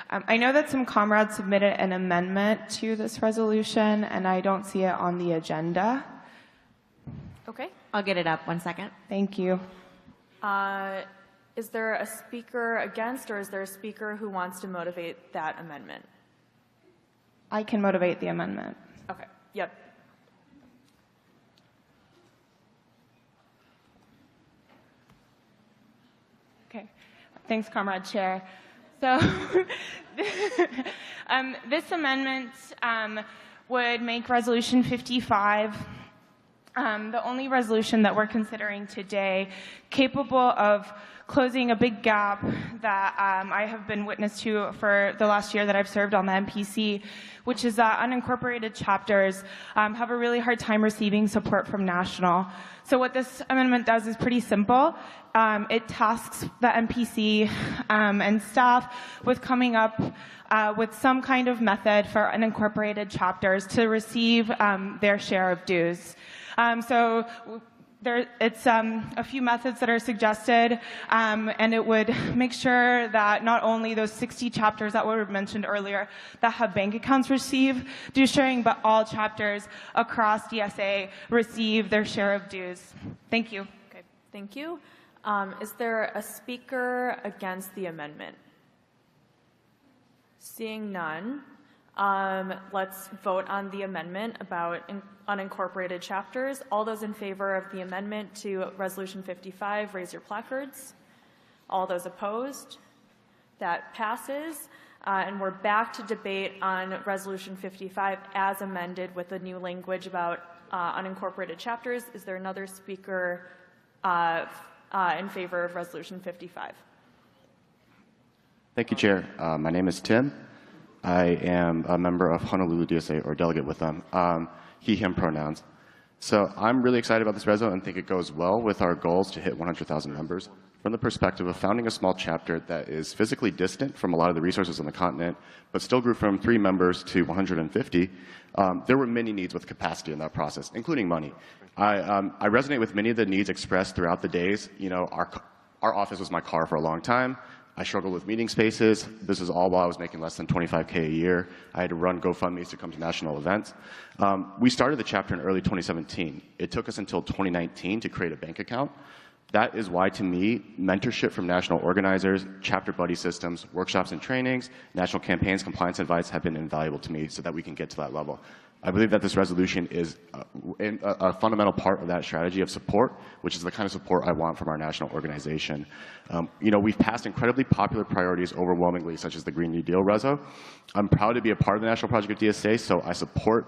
I know that some comrades submitted an amendment to this resolution, and I don't see it on the agenda. Okay. I'll get it up. 1 second. Thank you. Is there a speaker against, or is there a speaker who wants to motivate that amendment? I can motivate the amendment. Okay. Yep. Okay. Thanks, Comrade Chair. So this amendment would make Resolution 55 the only resolution that we're considering today capable of closing a big gap that I have been witness to for the last year that I've served on the MPC, which is that unincorporated chapters have a really hard time receiving support from national. So what this amendment does is pretty simple. It tasks the MPC and staff with coming up with some kind of method for unincorporated chapters to receive their share of dues. So it's a few methods that are suggested, and it would make sure that not only those 60 chapters that were mentioned earlier that have bank accounts receive dues sharing, but all chapters across DSA receive their share of dues. Thank you. Okay, thank you. Is there a speaker against the amendment? Seeing none, let's vote on the amendment about unincorporated chapters. All those in favor of the amendment to Resolution 55, raise your placards. All those opposed? That passes. And we're back to debate on Resolution 55 as amended with the new language about unincorporated chapters. Is there another speaker in favor of Resolution 55? Thank you, Chair. My name is Tim. I am a member of Honolulu DSA, or delegate with them. He, him pronouns. So I'm really excited about this reso and think it goes well with our goals to hit 100,000 members. From the perspective of founding a small chapter that is physically distant from a lot of the resources on the continent, but still grew from 3 members to 150, there were many needs with capacity in that process, including money. I resonate with many of the needs expressed throughout the days. You know, our office was my car for a long time. I struggled with meeting spaces. This is all while I was making less than $25K a year. I had to run GoFundMes to come to national events. We started the chapter in early 2017. It took us until 2019 to create a bank account. That is why, to me, mentorship from national organizers, chapter buddy systems, workshops and trainings, national campaigns, compliance advice have been invaluable to me so that we can get to that level. I believe that this resolution is a fundamental part of that strategy of support, which is the kind of support I want from our national organization. You know, we've passed incredibly popular priorities overwhelmingly, such as the Green New Deal reso. I'm proud to be a part of the national project of DSA, so I support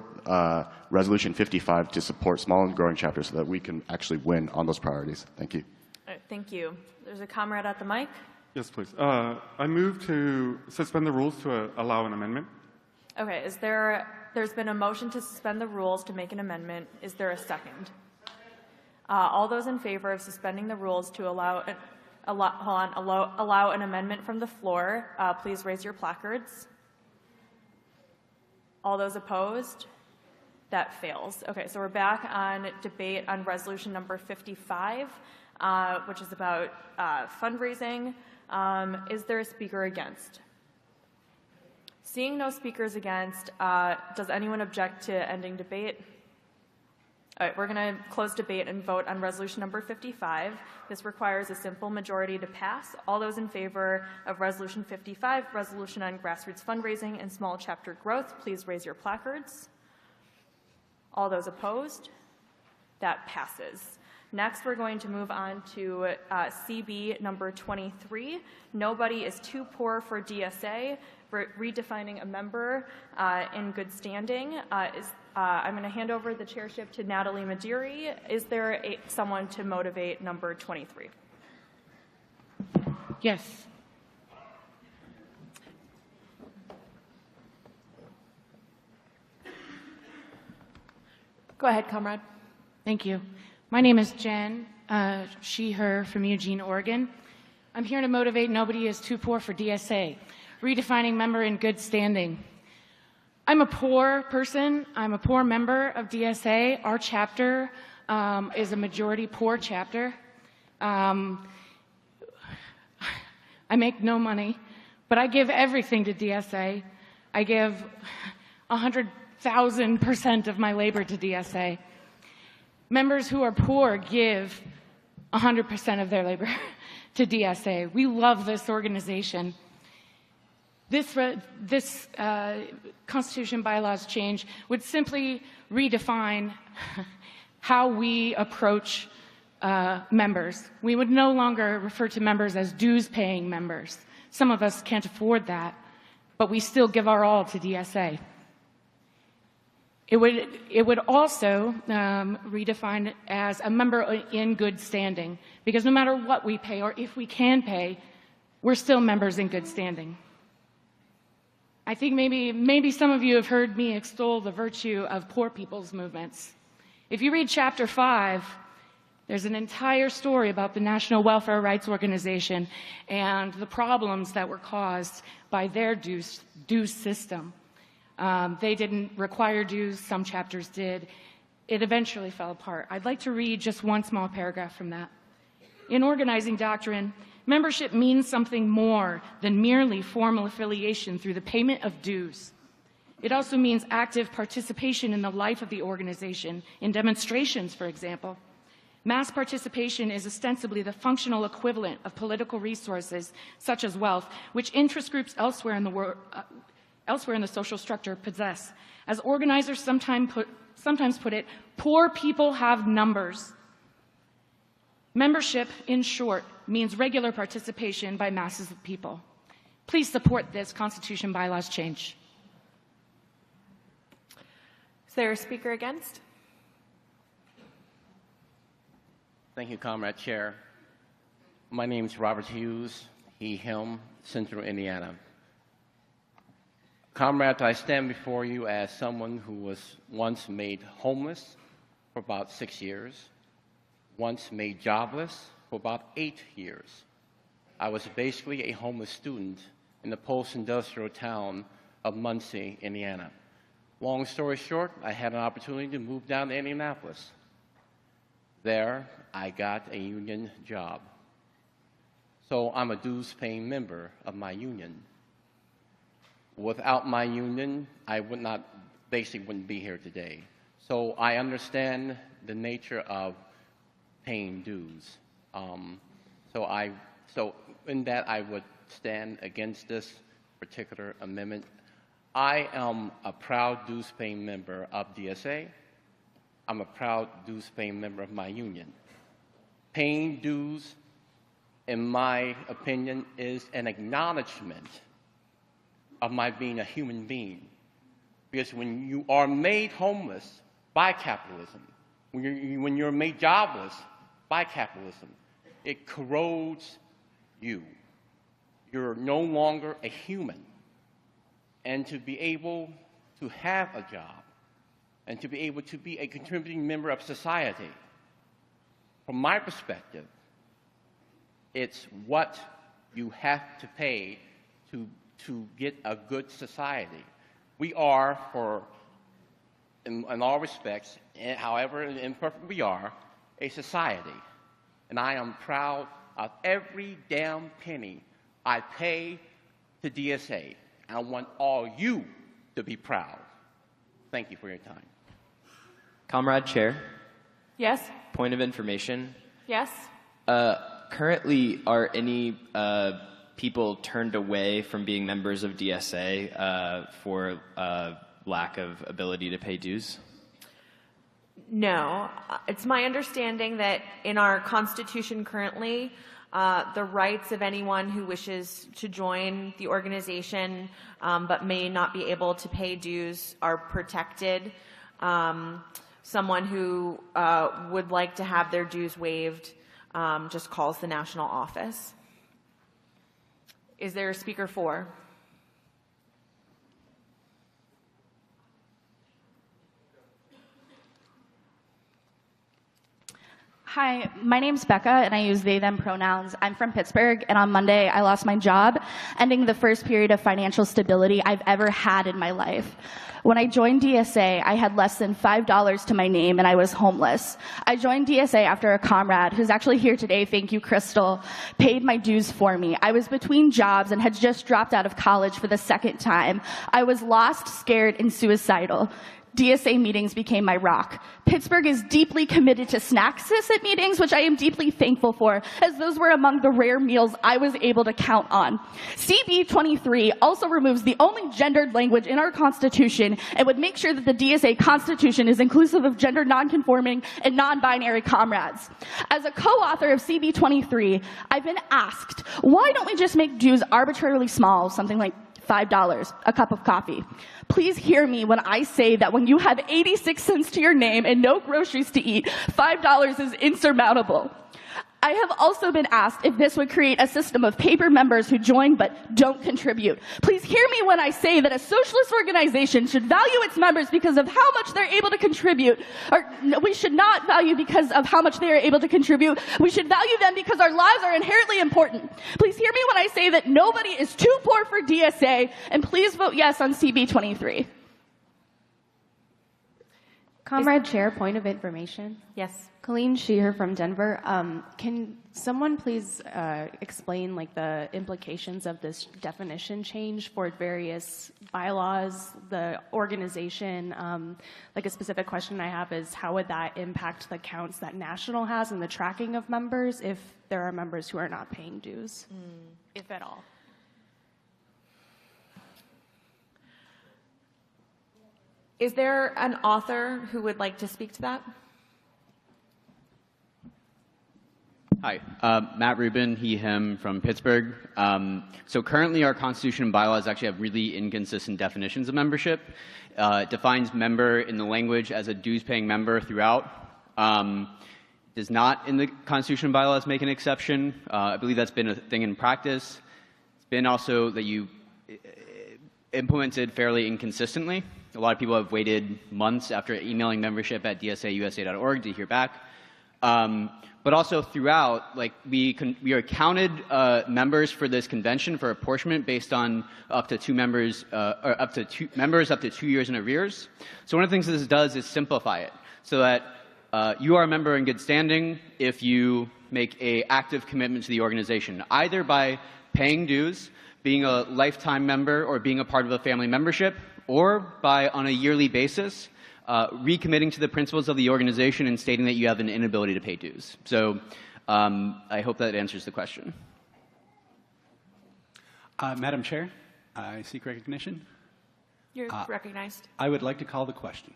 Resolution 55 to support small and growing chapters so that we can actually win on those priorities. Thank you. All right, thank you. There's a comrade at the mic. Yes, please. I move to suspend the rules to allow an amendment. Okay, there's been a motion to suspend the rules to make an amendment. Is there a second? All those in favor of suspending the rules to allow an amendment from the floor, please raise your placards. All those opposed? That fails. Okay, so we're back on debate on resolution number 55, which is about fundraising. Is there a speaker against? Seeing no speakers against, does anyone object to ending debate? All right, we're going to close debate and vote on resolution number 55. This requires a simple majority to pass. All those in favor of resolution 55, resolution on grassroots fundraising and small chapter growth, please raise your placards. All those opposed? That passes. Next, we're going to move on to CB number 23. Nobody is too poor for DSA, redefining a member in good standing. I'm going to hand over the chairship to Natalie Madiri. Is there someone to motivate number 23? Yes. Go ahead, comrade. Thank you. My name is Jen, she, her, from Eugene, Oregon. I'm here to motivate Nobody is Too Poor for DSA, redefining member in good standing. I'm a poor person. I'm a poor member of DSA. Our chapter is a majority poor chapter. I make no money, but I give everything to DSA. I give 100,000% of my labor to DSA. Members who are poor give 100% of their labor to DSA. We love this organization. This Constitution bylaws change would simply redefine how we approach members. We would no longer refer to members as dues-paying members. Some of us can't afford that, but we still give our all to DSA. It would also redefine as a member in good standing, because no matter what we pay or if we can pay, we're still members in good standing. I think maybe some of you have heard me extol the virtue of poor people's movements. If you read chapter 5, there's an entire story about the National Welfare Rights Organization and the problems that were caused by their dues system. They didn't require dues, some chapters did. It eventually fell apart. I'd like to read just one small paragraph from that. In organizing doctrine, membership means something more than merely formal affiliation through the payment of dues. It also means active participation in the life of the organization, in demonstrations, for example. Mass participation is ostensibly the functional equivalent of political resources, such as wealth, which interest groups elsewhere in the social structure possess. As organizers sometimes put it, poor people have numbers. Membership, in short, means regular participation by masses of people. Please support this Constitution bylaws change. Is there a speaker against? Thank you, Comrade Chair. My name is Robert Hughes, he, him, Central Indiana. Comrade, I stand before you as someone who was once made homeless, for about 6 years, once made jobless for about 8 years. I was basically a homeless student in the post-industrial town of Muncie, Indiana. Long story short, I had an opportunity to move down to Indianapolis. There, I got a union job. So I'm a dues-paying member of my union. Without my union, I would not, basically wouldn't be here today. So I understand the nature of paying dues. So in that, I would stand against this particular amendment. I am a proud dues-paying member of DSA. I'm a proud dues-paying member of my union. Paying dues, in my opinion, is an acknowledgement of my being a human being. Because when you are made homeless by capitalism, when you're made jobless by capitalism, it corrodes you. You're no longer a human. And to be able to have a job and to be able to be a contributing member of society, from my perspective, it's what you have to pay to get a good society. We are, in all respects, however imperfect we are, a society. And I am proud of every damn penny I pay to DSA. I want all you to be proud. Thank you for your time. Comrade Chair, Yes? point of information. Yes? Currently, are any people turned away from being members of DSA for lack of ability to pay dues? No. It's my understanding that in our Constitution currently, the rights of anyone who wishes to join the organization but may not be able to pay dues are protected. Someone who would like to have their dues waived just calls the national office. Is there a speaker for? Hi, my name's Becca, and I use they, them pronouns. I'm from Pittsburgh, and on Monday, I lost my job, ending the first period of financial stability I've ever had in my life. When I joined DSA, I had less than $5 to my name, and I was homeless. I joined DSA after a comrade, who's actually here today, thank you, Crystal, paid my dues for me. I was between jobs and had just dropped out of college for the second time. I was lost, scared, and suicidal. DSA meetings became my rock. Pittsburgh is deeply committed to snacks at meetings, which I am deeply thankful for, as those were among the rare meals I was able to count on. CB 23 also removes the only gendered language in our Constitution and would make sure that the DSA Constitution is inclusive of gender nonconforming and non-binary comrades. As a co-author of CB 23, I've been asked, why don't we just make dues arbitrarily small, something like $5, a cup of coffee? Please hear me when I say that when you have 86 cents to your name and no groceries to eat, $5 is insurmountable. I have also been asked if this would create a system of paper members who join but don't contribute. Please hear me when I say that a socialist organization should value its members because of how much they're able to contribute. Or we should not value because of how much they are able to contribute. We should value them because our lives are inherently important. Please hear me when I say that nobody is too poor for DSA, and please vote yes on CB 23. Comrade Chair, point of information. Yes. Colleen Sheeher from Denver. Can someone please explain like the implications of this definition change for various bylaws, the organization? Like a specific question I have is how would that impact the counts that National has and the tracking of members if there are members who are not paying dues, if at all? Is there an author who would like to speak to that? Hi, Matt Rubin, he, him from Pittsburgh. So currently our Constitution and bylaws actually have really inconsistent definitions of membership. It defines member in the language as a dues-paying member throughout. Does not in the Constitution and bylaws make an exception. I believe that's been a thing in practice. It's been also that you implemented fairly inconsistently. A lot of people have waited months after emailing membership at dsausa.org to hear back. But also throughout, like we are counted members for this convention for apportionment based on up to two members, or up to 2 years in arrears. So one of the things this does is simplify it so that you are a member in good standing if you make an active commitment to the organization, either by paying dues, being a lifetime member, or being a part of a family membership, or by, on a yearly basis, recommitting to the principles of the organization and stating that you have an inability to pay dues. So I hope that answers the question. Madam Chair, I seek recognition. You're recognized. I would like to call the question.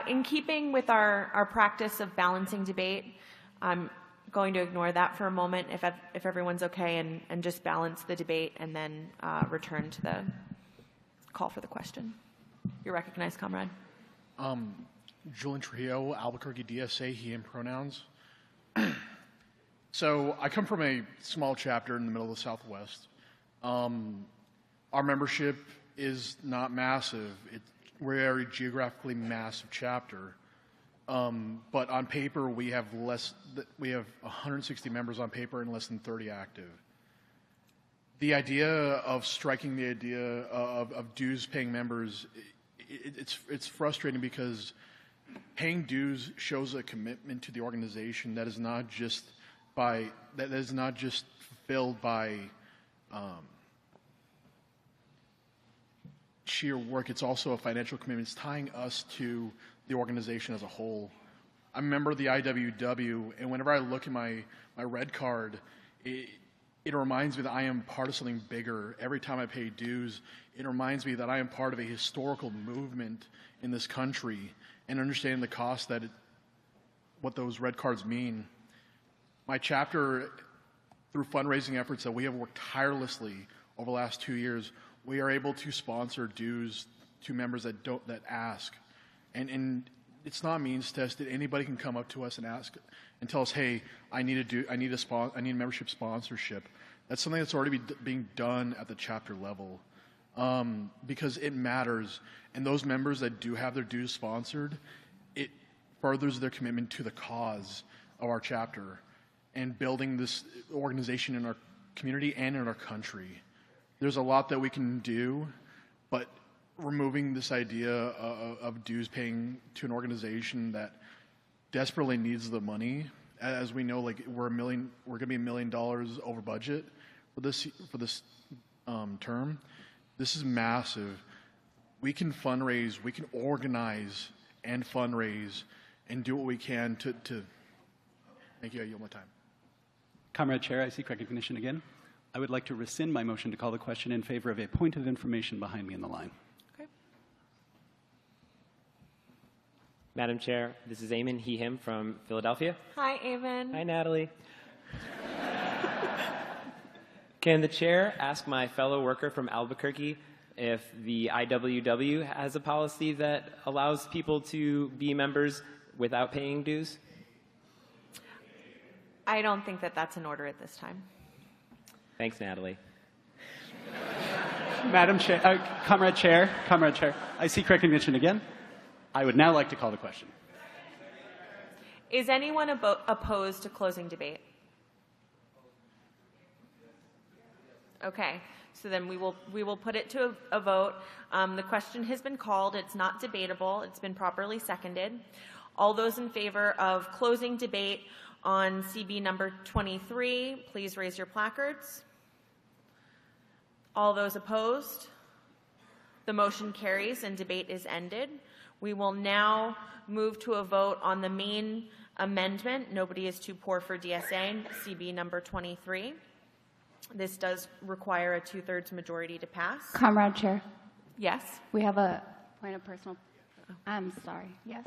In keeping with our practice of balancing debate, I'm going to ignore that for a moment if everyone's okay, and just balance the debate and then return to the call for the question. You're recognized, comrade. Julian Trujillo, Albuquerque DSA, he, him pronouns. So I come from a small chapter in the middle of the Southwest. Our membership is not massive. We're a geographically massive chapter. But on paper, we have 160 members on paper and less than 30 active. The idea of striking the idea of dues paying members, it's frustrating because paying dues shows a commitment to the organization that is not just fulfilled by sheer work. It's also a financial commitment. It's tying us to the organization as a whole. I'm a member of the IWW, and whenever I look at my red card, it reminds me that I am part of something bigger. Every time I pay dues, it reminds me that I am part of a historical movement in this country, and understanding the cost that what those red cards mean. My chapter, through fundraising efforts that we have worked tirelessly over the last 2 years, we are able to sponsor dues to members that ask. And it's not means tested. Anybody can come up to us and ask and tell us, hey, I need membership sponsorship. That's something that's already being done at the chapter level, because it matters. And those members that do have their dues sponsored, it furthers their commitment to the cause of our chapter and building this organization in our community and in our country. There's a lot that we can do, but removing this idea of dues paying to an organization that desperately needs the money, as we know, like we're going to be $1 million over budget for this term. This is massive. We can fundraise, we can organize and fundraise, and do what we can to. Thank you. I yield my time. Comrade Chair, I seek recognition again. I would like to rescind my motion to call the question in favor of a point of information behind me in the line. Madam Chair, this is Eamon, he, him from Philadelphia. Hi, Eamon. Hi, Natalie. Can the chair ask my fellow worker from Albuquerque if the IWW has a policy that allows people to be members without paying dues? I don't think that that's in order at this time. Thanks, Natalie. Madam Chair, Comrade Chair, I seek recognition again. I would now like to call the question. Is anyone opposed to closing debate? Okay, so then we will put it to a vote. The question has been called. It's not debatable. It's been properly seconded. All those in favor of closing debate on CB number 23, please raise your placards. All those opposed? The motion carries and debate is ended. We will now move to a vote on the main amendment. Nobody is too poor for DSA, CB number 23. This does require a 2/3 majority to pass. Comrade Chair. Yes. We have a point of personal. I'm sorry. Yes.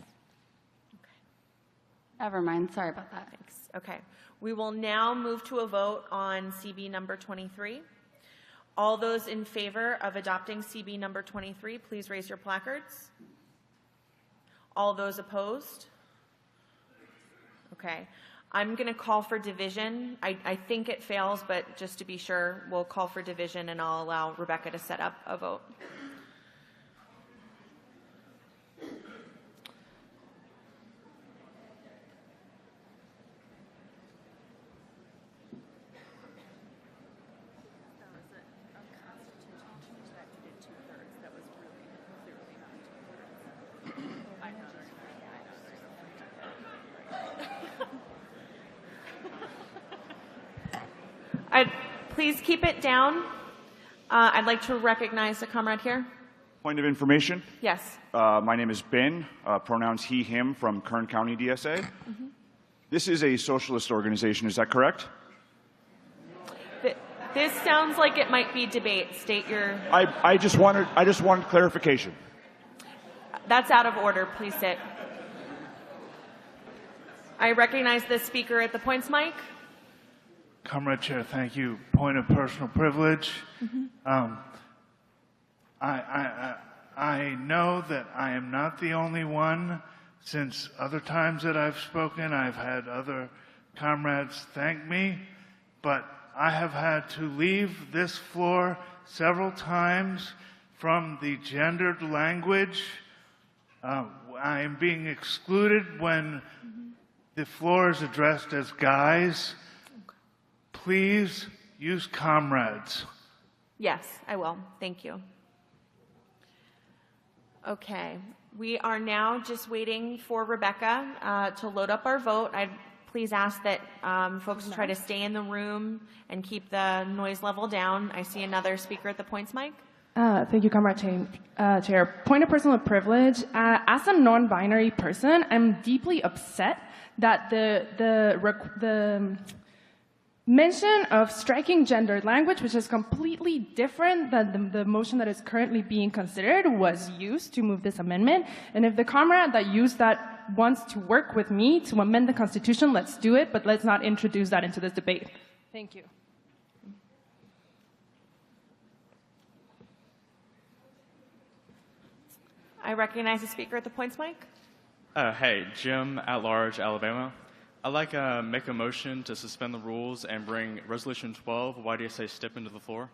Okay. Never mind. Sorry about that. Thanks. Okay. We will now move to a vote on CB number 23. All those in favor of adopting CB number 23, please raise your placards. All those opposed? Okay. I'm going to call for division. I think it fails, but just to be sure, we'll call for division, and I'll allow Rebecca to set up a vote. Please keep it down. I'd like to recognize a comrade here. Point of information. Yes. My name is Ben, pronouns he, him, from Kern County, DSA. This is a socialist organization, is that correct? This sounds like it might be debate. State your... I just wanted clarification. That's out of order. Please sit. I recognize the speaker at the points mic. Comrade Chair, thank you. Point of personal privilege. I know that I am not the only one. Since other times that I've spoken, I've had other comrades thank me, but I have had to leave this floor several times from the gendered language. I am being excluded when the floor is addressed as guys. Please use comrades. Yes, I will. Thank you. Okay. We are now just waiting for Rebecca to load up our vote. I'd please ask that folks try to stay in the room and keep the noise level down. I see another speaker at the points mic. Thank you, Comrade Chair. Point of personal privilege. As a non-binary person, I'm deeply upset that the mention of striking gendered language, which is completely different than the motion that is currently being considered, was used to move this amendment. And if the comrade that used that wants to work with me to amend the Constitution, let's do it, but let's not introduce that into this debate. Thank you. I recognize the speaker at the points mic. Hey, Jim at large, Alabama. I'd like to make a motion to suspend the rules and bring Resolution 12, YDSA STIP, into the floor.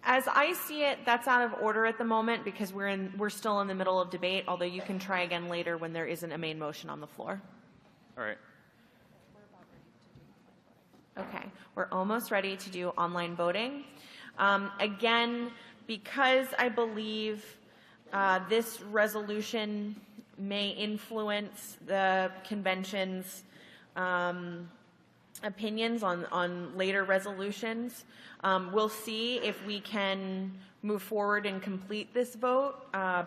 As I see it, that's out of order at the moment because we're still in the middle of debate, although you can try again later when there isn't a main motion on the floor. All right. Okay, we're almost ready to do online voting. Again, because I believe this resolution may influence the convention's opinions on later resolutions. We'll see if we can move forward and complete this vote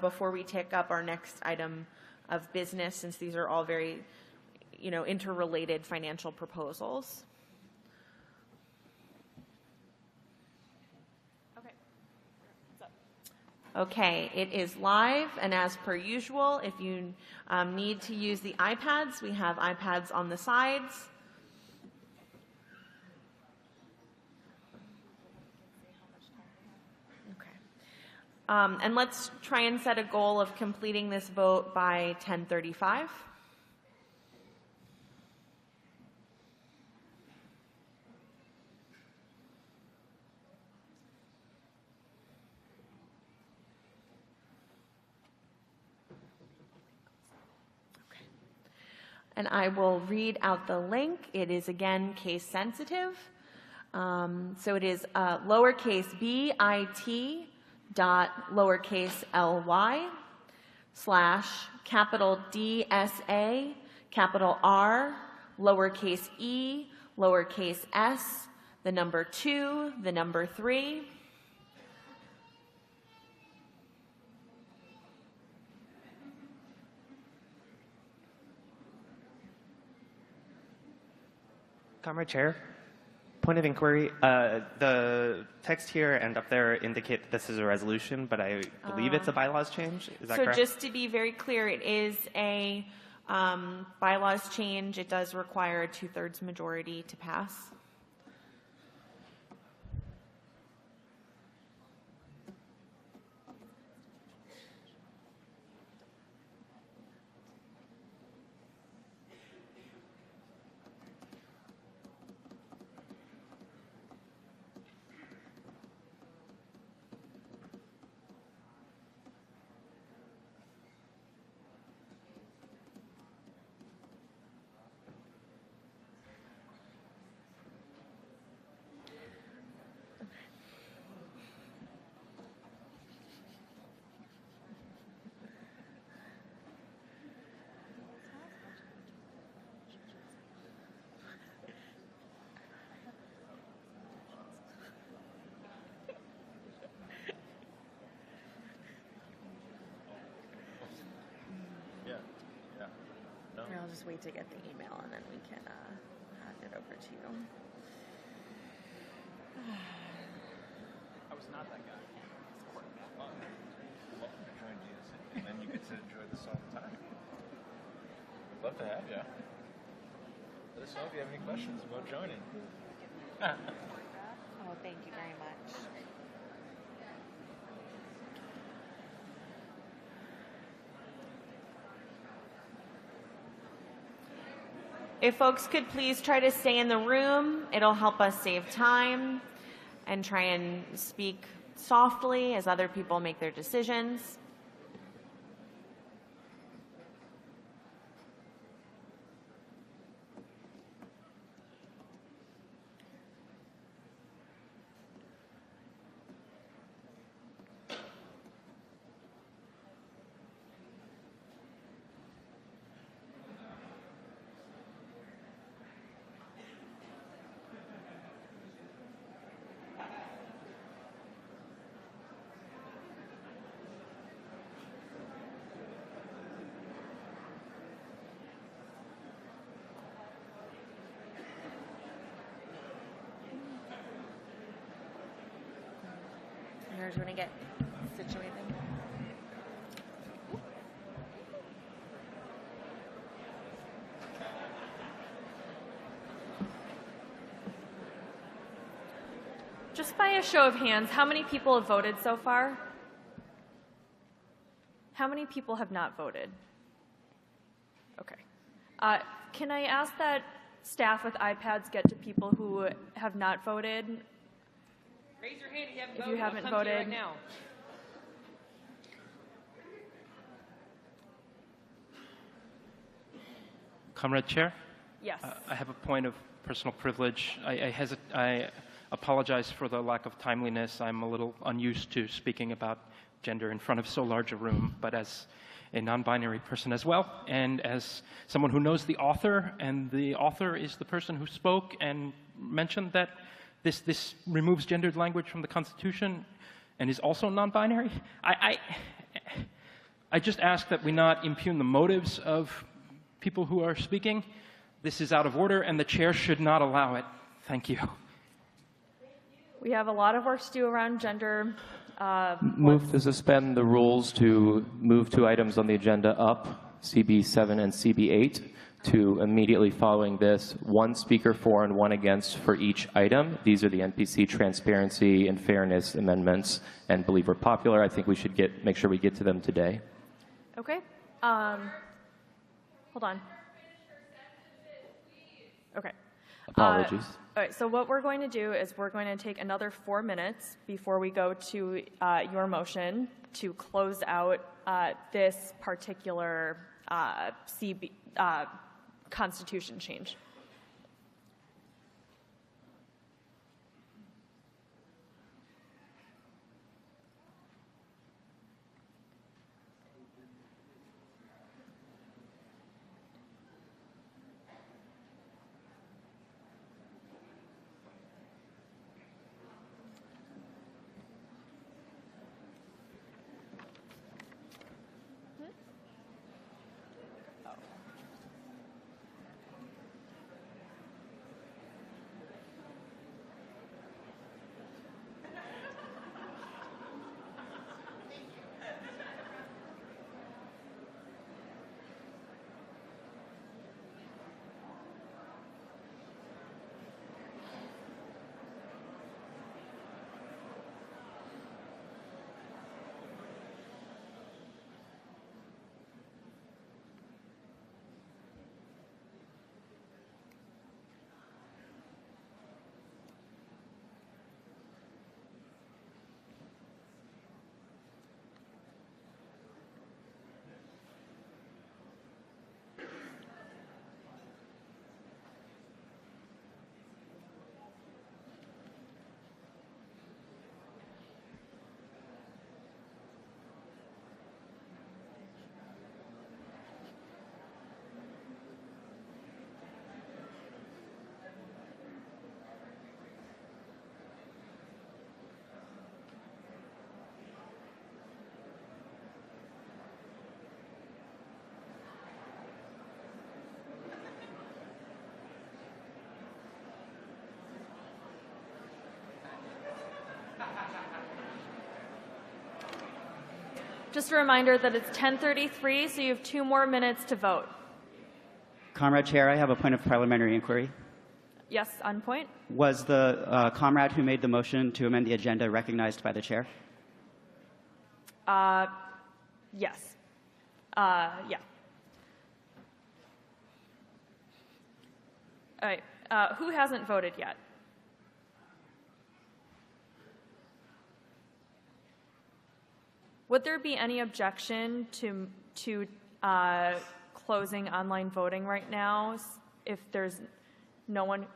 before we take up our next item of business, since these are all very, interrelated financial proposals. Okay, it is live, and as per usual, if you need to use the iPads, we have iPads on the sides. Okay. And let's try and set a goal of completing this vote by 10:35. And I will read out the link. It is, again, case sensitive. So it is lowercase bit dot lowercase ly / capital DSA, capital R, lowercase e, lowercase s, the number 2, the number 3. Comrade Chair, point of inquiry. The text here and up there indicate that this is a resolution, but I believe it's a bylaws change. Is that correct? So just to be very clear, it is a bylaws change. It does require a 2/3 majority to pass. I'll just wait to get the email and then we can hand it over to you. I was not that guy. Welcome to join DSA, and then you get to enjoy this all the time. We'd love to have you. Let us know if you have any questions about joining. Oh, thank you very much. If folks could please try to stay in the room, it'll help us save time, and try and speak softly as other people make their decisions. Do you want to get situated? Just by a show of hands, how many people have voted so far? How many people have not voted? Okay. Can I ask that staff with iPads get to people who have not voted? Raise your hand If you haven't voted. right now. Comrade Chair? Yes. I have a point of personal privilege. I apologize for the lack of timeliness. I'm a little unused to speaking about gender in front of so large a room, but as a non-binary person as well, and as someone who knows the author, and the author is the person who spoke and mentioned that this removes gendered language from the Constitution and is also non-binary. I just ask that we not impugn the motives of people who are speaking. This is out of order, and the chair should not allow it. Thank you. We have a lot of work to do around gender. Move to suspend the rules to move two items on the agenda up, CB7 and CB8, to immediately following this, one speaker for and one against for each item. These are the NPC transparency and fairness amendments, and believe we're popular. I think we should make sure we get to them today. Okay. Hold on. Okay. Apologies. All right, so what we're going to do is we're going to take another 4 minutes before we go to your motion to close out this particular Constitution change. Just a reminder that it's 10:33, so you have 2 more minutes to vote. Comrade Chair, I have a point of parliamentary inquiry. Yes, on point. Was the comrade who made the motion to amend the agenda recognized by the chair? Yes. Yeah. All right. Who hasn't voted yet? Would there be any objection to closing online voting right now if there's no one?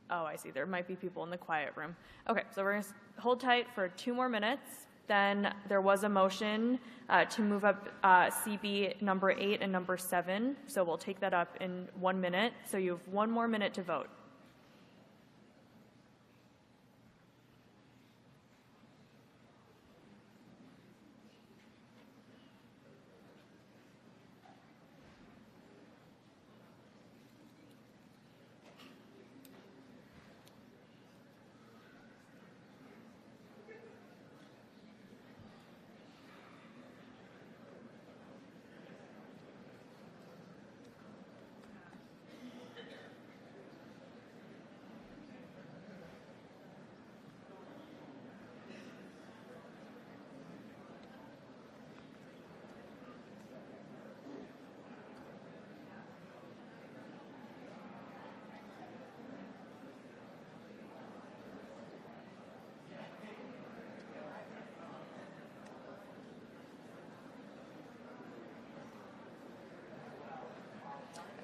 Oh, I see. There might be people in the quiet room. Okay, so we're going to hold tight for 2 more minutes. Then there was a motion to move up CB number 8 and number 7. So we'll take that up in 1 minute. So you have 1 more minute to vote.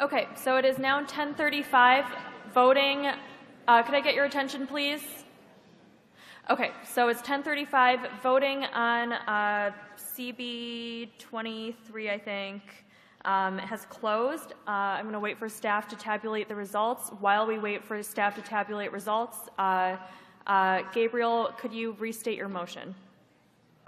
Okay, so it is now 10:35. Voting, could I get your attention, please? Okay, so it's 10:35. Voting on CB 23, I think, has closed. I'm going to wait for staff to tabulate the results. While we wait for staff to tabulate results, Gabriel, could you restate your motion?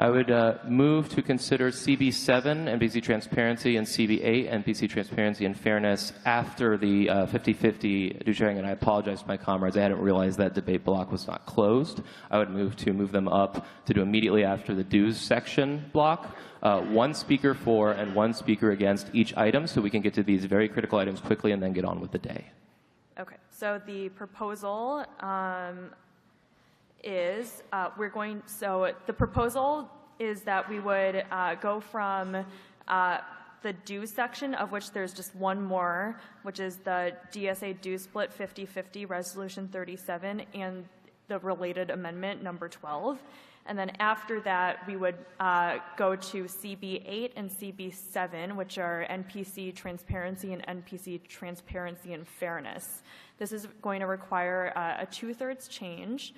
I would move to consider CB7, NPC Transparency, and CB8, NPC Transparency and Fairness, after the 50-50 do sharing, and I apologize to my comrades. I hadn't realized that debate block was not closed. I would move them up to do immediately after the dues section block. 1 speaker for and 1 speaker against each item, so we can get to these very critical items quickly and then get on with the day. Okay, so the proposal is the proposal is that we would go from the dues section, of which there's just 1 more, which is the DSA dues split 50-50 resolution 37 and the related amendment number 12. And then after that, we would go to CB8 and CB7, which are NPC Transparency and NPC Transparency and Fairness. This is going to require a 2/3 change.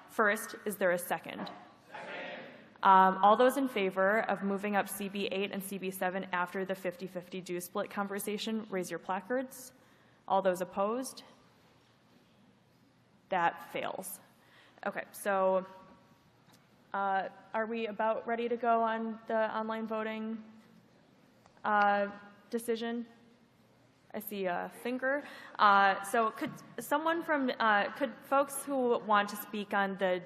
First, is there a second? Second. All those in favor of moving up CB8 and CB7 after the 50-50 dues split conversation, raise your placards. All those opposed? That fails. Okay, so are we about ready to go on the online voting decision? I see a finger. So could someone from, could folks who want to speak on the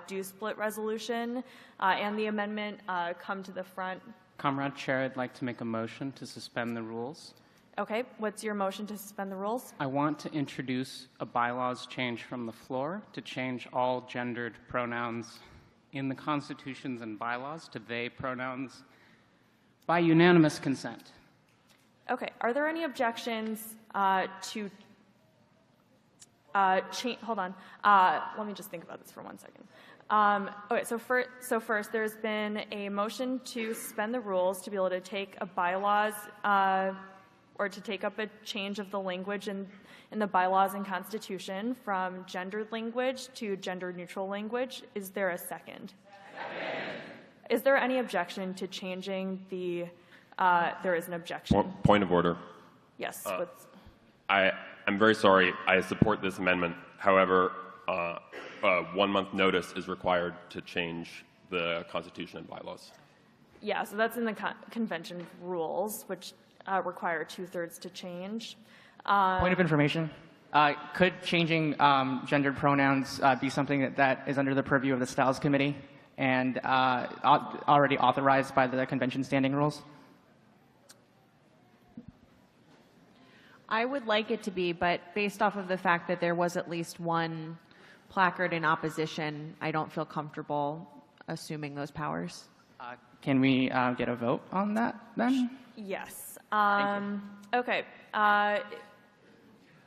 dues split resolution and the amendment come to the front? Comrade Chair, I'd like to make a motion to suspend the rules. Okay, what's your motion to suspend the rules? I want to introduce a bylaws change from the floor to change all gendered pronouns in the constitutions and bylaws to they pronouns by unanimous consent. Okay, are there any objections to change? Hold on. Let me just think about this for 1 second. Okay, so first, there's been a motion to suspend the rules to be able to take a bylaws or to take up a change of the language in the bylaws and constitution from gendered language to gender-neutral language. Is there a second? Second. Is there any objection to changing the? There is an objection. Point of order. Yes. I'm very sorry. I support this amendment. However, 1 month notice is required to change the Constitution and bylaws. Yeah, so that's in the convention rules, which require 2/3 to change. Point of information. Could changing gendered pronouns be something that is under the purview of the Styles Committee? and already authorized by the convention standing rules? I would like it to be, but based off of the fact that there was at least one placard in opposition, I don't feel comfortable assuming those powers. Can we get a vote on that then? Yes. Okay.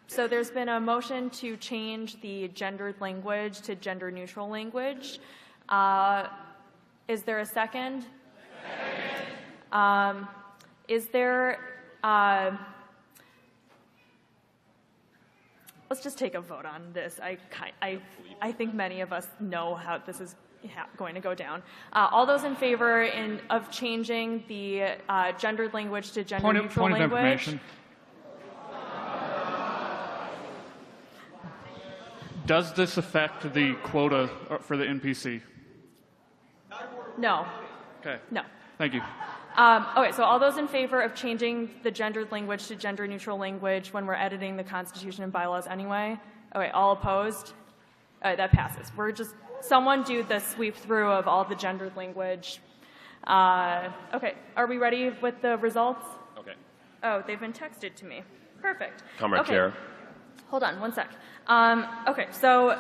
So there's been a motion to change the gendered language to gender neutral language. Is there a second? Is there, let's just take a vote on this. I think many of us know how this is going to go down. All those in favor of changing the gendered language to gender neutral Point of language? information. Does this affect the quota for the NPC? No. Okay. No. Thank you. Okay, so all those in favor of changing the gendered language to gender neutral language when we're editing the Constitution and bylaws anyway? Okay, all opposed? All right, that passes. Someone do the sweep through of all the gendered language. Okay, are we ready with the results? Okay. Oh, they've been texted to me. Perfect. Comrade Okay. Chair. Hold on one sec. Okay, so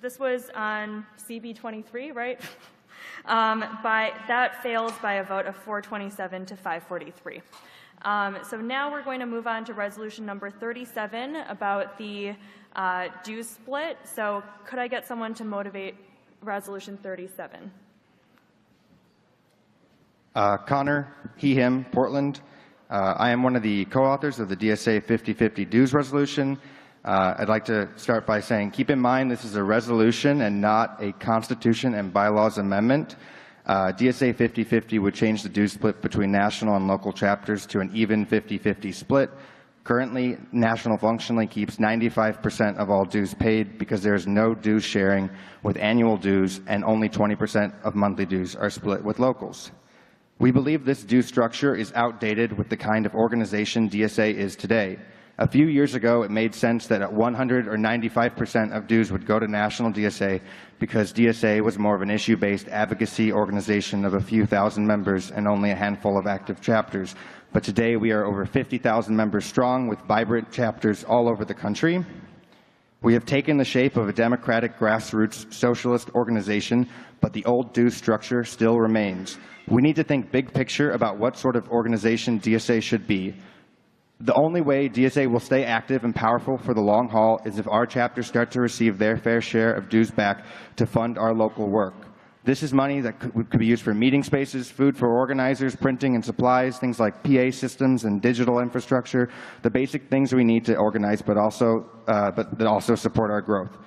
this was on CB 23, right? That fails by a vote of 427 to 543. So now we're going to move on to resolution number 37 about the dues split. So could I get someone to motivate resolution 37? Connor, he, him, Portland. I am one of the co-authors of the DSA 50/50 dues resolution. I'd like to start by saying, keep in mind this is a resolution and not a constitution and bylaws amendment. DSA 50/50 would change the dues split between national and local chapters to an even 50/50 split. Currently, national functionally keeps 95% of all dues paid because there is no dues sharing with annual dues, and only 20% of monthly dues are split with locals. We believe this due structure is outdated with the kind of organization DSA is today. A few years ago, it made sense that at 100 or 95% of dues would go to national DSA because DSA was more of an issue-based advocacy organization of a few thousand members and only a handful of active chapters. But today, we are over 50,000 members strong with vibrant chapters all over the country. We have taken the shape of a democratic grassroots socialist organization, but the old dues structure still remains. We need to think big picture about what sort of organization DSA should be. The only way DSA will stay active and powerful for the long haul is if our chapters start to receive their fair share of dues back to fund our local work. This is money that could be used for meeting spaces, food for organizers, printing and supplies, things like PA systems and digital infrastructure, the basic things we need to organize but that also support our growth.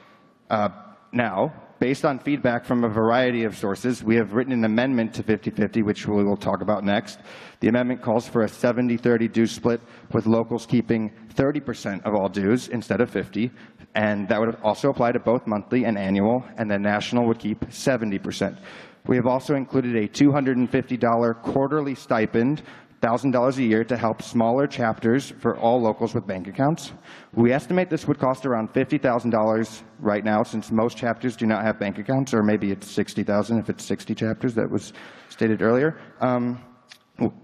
Now, based on feedback from a variety of sources, we have written an amendment to 50/50, which we will talk about next. The amendment calls for a 70-30 dues split, with locals keeping 30% of all dues instead of 50, and that would also apply to both monthly and annual, and then national would keep 70%. We have also included a $250 quarterly stipend, $1,000 a year, to help smaller chapters for all locals with bank accounts. We estimate this would cost around $50,000 right now, since most chapters do not have bank accounts, or maybe it's $60,000 if it's 60 chapters, that was stated earlier.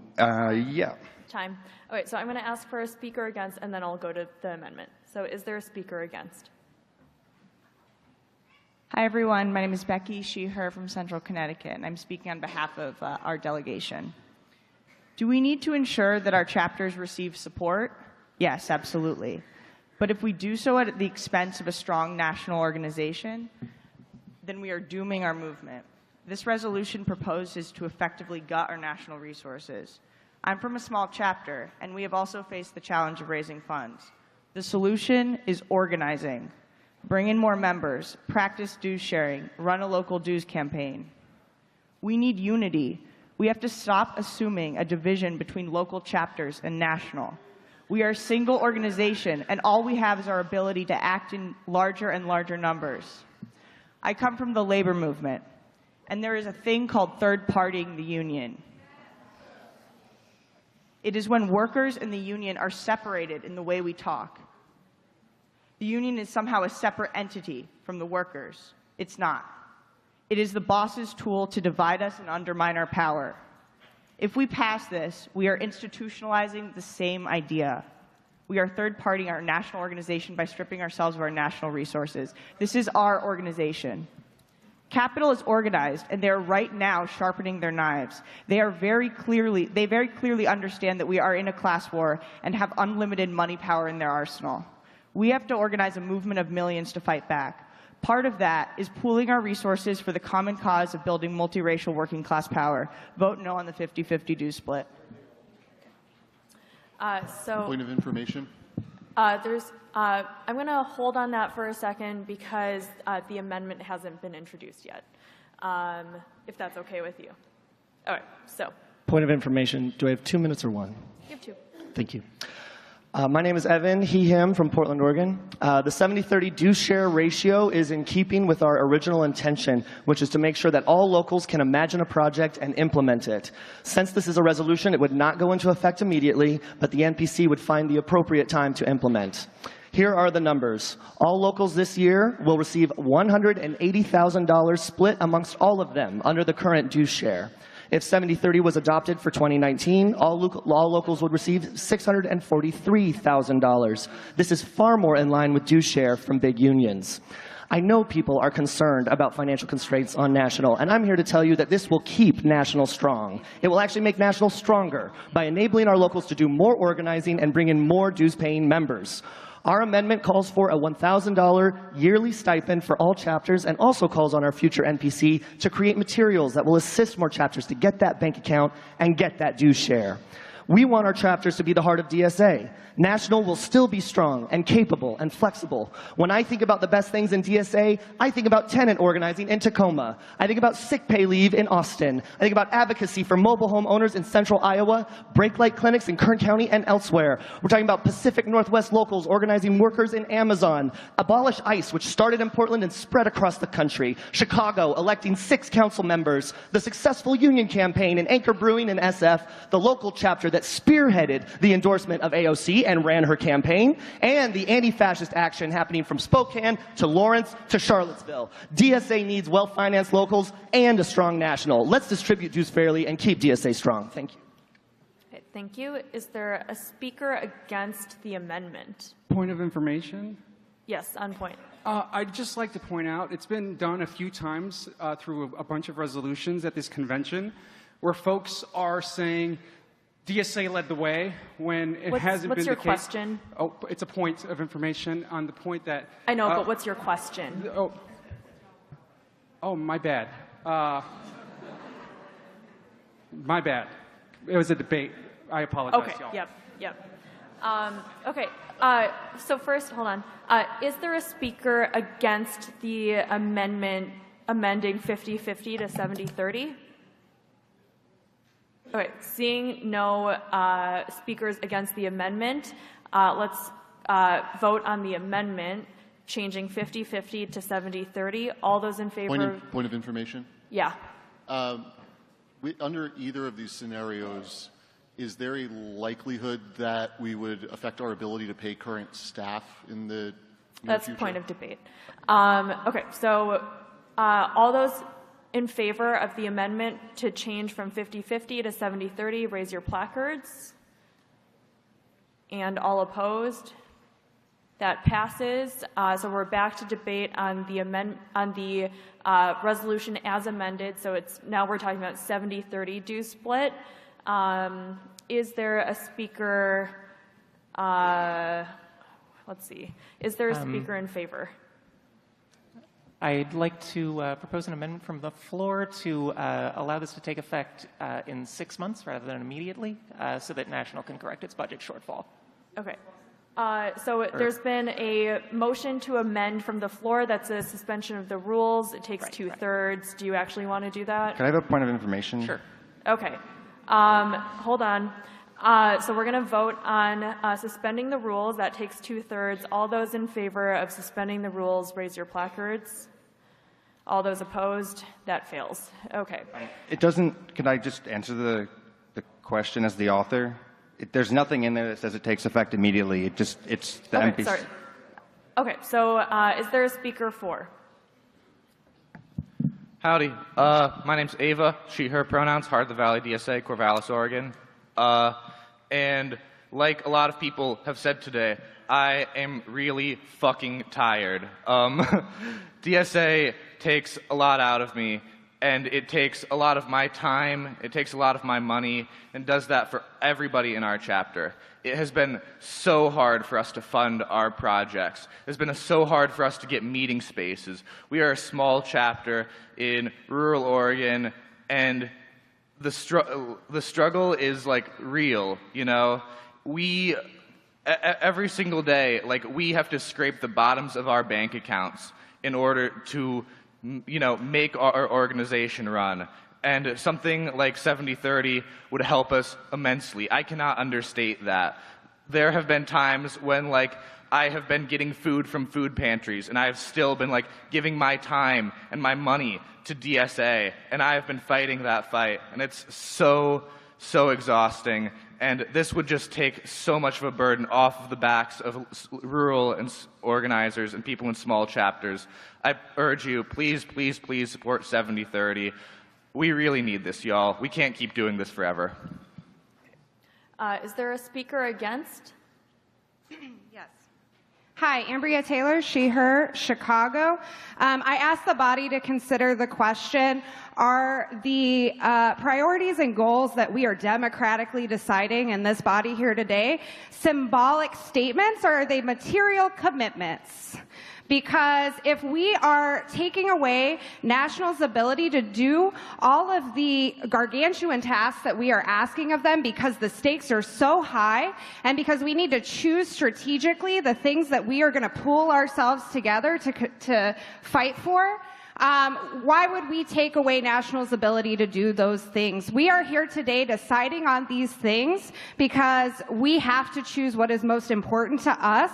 Yeah. Time. All right, so I'm going to ask for a speaker against, and then I'll go to the amendment. So is there a speaker against? Hi, everyone. My name is Becky, she, her, from Central Connecticut, and I'm speaking on behalf of our delegation. Do we need to ensure that our chapters receive support? Yes, absolutely. But if we do so at the expense of a strong national organization, then we are dooming our movement. This resolution proposes to effectively gut our national resources. I'm from a small chapter, and we have also faced the challenge of raising funds. The solution is organizing. Bring in more members, practice dues sharing, run a local dues campaign. We need unity. We have to stop assuming a division between local chapters and national. We are a single organization, and all we have is our ability to act in larger and larger numbers. I come from the labor movement, and there is a thing called third-partying the union. It is when workers and the union are separated in the way we talk. The union is somehow a separate entity from the workers. It's not. It is the boss's tool to divide us and undermine our power. If we pass this, we are institutionalizing the same idea. We are third-partying our national organization by stripping ourselves of our national resources. This is our organization. Capital is organized, and they are right now sharpening their knives. They very clearly understand that we are in a class war and have unlimited money power in their arsenal. We have to organize a movement of millions to fight back. Part of that is pooling our resources for the common cause of building multiracial working class power. Vote no on the 50-50 dues split. Point of information. I'm going to hold on that for a second because the amendment hasn't been introduced yet, if that's okay with you. All right, so. Point of information. Do I have 2 minutes or 1? You have 2. Thank you. My name is Evan, he, him, from Portland, Oregon. The 70-30 due share ratio is in keeping with our original intention, which is to make sure that all locals can imagine a project and implement it. Since this is a resolution, it would not go into effect immediately, but the NPC would find the appropriate time to implement. Here are the numbers. All locals this year will receive $180,000 split amongst all of them under the current due share. If 70-30 was adopted for 2019, all locals would receive $643,000. This is far more in line with due share from big unions. I know people are concerned about financial constraints on national, and I'm here to tell you that this will keep national strong. It will actually make national stronger by enabling our locals to do more organizing and bring in more dues-paying members. Our amendment calls for a $1,000 yearly stipend for all chapters and also calls on our future NPC to create materials that will assist more chapters to get that bank account and get that dues share. We want our chapters to be the heart of DSA. National will still be strong and capable and flexible. When I think about the best things in DSA, I think about tenant organizing in Tacoma. I think about sick pay leave in Austin. I think about advocacy for mobile home owners in central Iowa, brake light clinics in Kern County and elsewhere. We're talking about Pacific Northwest locals organizing workers in Amazon. Abolish ICE, which started in Portland and spread across the country. Chicago, electing 6 council members. The successful union campaign in Anchor Brewing in SF. The local chapter that spearheaded the endorsement of AOC and ran her campaign, and the anti-fascist action happening from Spokane to Lawrence to Charlottesville. DSA needs well-financed locals and a strong national. Let's distribute dues fairly and keep DSA strong. Thank you. Okay, thank you. Is there a speaker against the amendment? Point of information? Yes, on point. I'd just like to point out, it's been done a few times through a bunch of resolutions at this convention where folks are saying, DSA led the way when it hasn't been the case. What's your question? Oh, it's a point of information on the point that... I know, but what's your question? Oh, my bad. My bad. It was a debate. I apologize, Okay, y'all. yep. Okay, so first, hold on. Is there a speaker against the amendment amending 50-50 to 70-30? Okay, seeing no speakers against the amendment, let's vote on the amendment changing 50-50 to 70-30. All those in favor? Point of information? Yeah. Under either of these scenarios, is there a likelihood that we would affect our ability to pay current staff in the near That's future? point of debate. Okay, so all those in favor of the amendment to change from 50-50 to 70-30, raise your placards. And all opposed? That passes. So we're back to debate on the resolution as amended. So now we're talking about 70-30 dues split. Is there a speaker? Let's see. Is there a speaker in favor? I'd like to propose an amendment from the floor to allow this to take effect in 6 months rather than immediately, so that National can correct its budget shortfall. Okay. There's been a motion to amend from the floor. That's a suspension of the rules. It takes 2/3. Do you actually want to do that? Can I have a point of information? Sure. Okay. Hold on. So we're going to vote on suspending the rules. That takes 2/3. All those in favor of suspending the rules, raise your placards. All those opposed, that fails. Okay. It doesn't, can I just answer the question as the author? There's nothing in there that says it takes effect immediately. It's the Okay, NPC. sorry. Okay, so is there a speaker for? Howdy. My name's Ava, she, her pronouns, Heart of the Valley, DSA, Corvallis, Oregon. And like a lot of people have said today, I am really fucking tired. DSA takes a lot out of me, and it takes a lot of my time, it takes a lot of my money, and does that for everybody in our chapter. It has been so hard for us to fund our projects. It's been so hard for us to get meeting spaces. We are a small chapter in rural Oregon, and the struggle is like real, you know? Every single day, like, we have to scrape the bottoms of our bank accounts in order to, you know, make our organization run. And something like 70/30 would help us immensely. I cannot understate that. There have been times when, like, I have been getting food from food pantries, and I have still been, like, giving my time and my money to DSA, and I have been fighting that fight, and it's so exhausting. And this would just take so much of a burden off of the backs of rural and organizers and people in small chapters. I urge you, please, please, please support 70/30. We really need this, y'all. We can't keep doing this forever. Is there a speaker against? Yes. Hi, Ambria Taylor, she, her, Chicago. I asked the body to consider the question, are the priorities and goals that we are democratically deciding in this body here today symbolic statements, or are they material commitments? Because if we are taking away nationals' ability to do all of the gargantuan tasks that we are asking of them because the stakes are so high, and because we need to choose strategically the things that we are going to pool ourselves together to fight for, why would we take away nationals' ability to do those things? We are here today deciding on these things because we have to choose what is most important to us.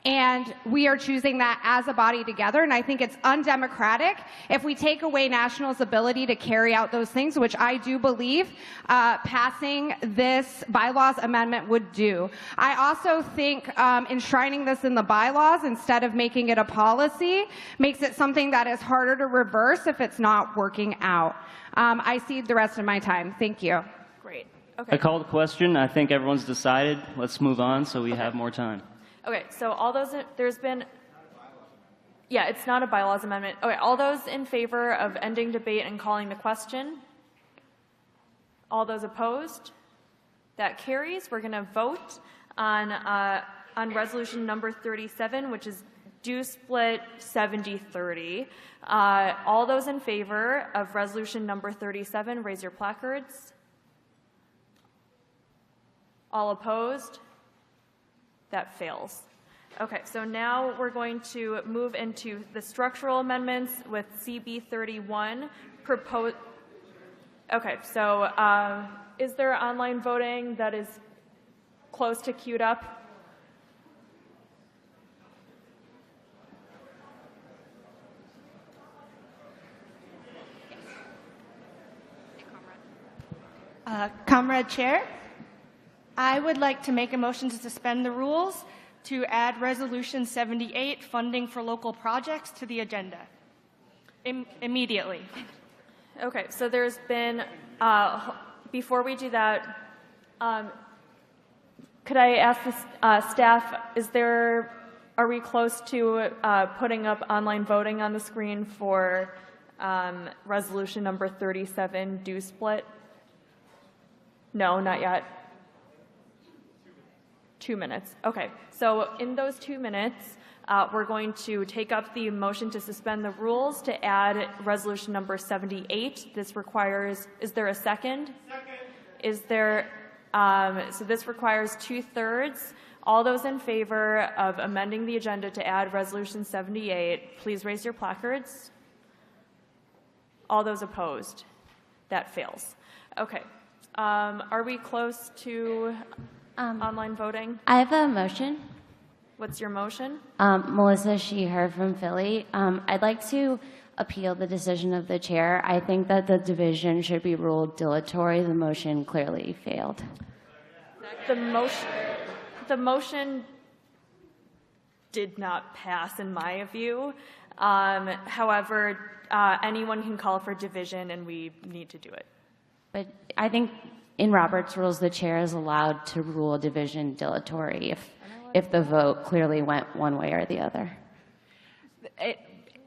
And we are choosing that as a body together, and I think it's undemocratic if we take away nationals' ability to carry out those things, which I do believe passing this bylaws amendment would do. I also think enshrining this in the bylaws instead of making it a policy makes it something that is harder to reverse if it's not working out. I cede the rest of my time. Thank you. Great. Okay. I call the question. I think everyone's decided. Let's move on so we have more time. Okay, so all those, there's been, yeah, it's not a bylaws amendment. Okay, all those in favor of ending debate and calling the question? All those opposed? That carries. We're going to vote on resolution number 37, which is due split 70/30. All those in favor of resolution number 37, raise your placards. All opposed? That fails. Okay, so now we're going to move into the structural amendments with CB 31. Okay, so is there online voting that is close to queued up? Comrade Chair, I would like to make a motion to suspend the rules to add Resolution 78, funding for local projects, to the agenda immediately. Okay, so there's been, before we do that, could I ask the staff, are we close to putting up online voting on the screen for resolution number 37, due split? No, not yet. 2 minutes. Okay, so in those 2 minutes, we're going to take up the motion to suspend the rules to add resolution number 78. This requires, is there a second? Second. Is there, so this requires 2/3. All those in favor of amending the agenda to add resolution 78, please raise your placards. All those opposed? That fails. Okay. Are we close to online voting? I have a motion. What's your motion? Melissa She, Her from Philly. I'd like to appeal the decision of the chair. I think that the division should be ruled dilatory. The motion clearly failed. The motion did not pass in my view. However, anyone can call for division, and we need to do it. But I think in Robert's rules, the chair is allowed to rule division dilatory if the vote clearly went one way or the other.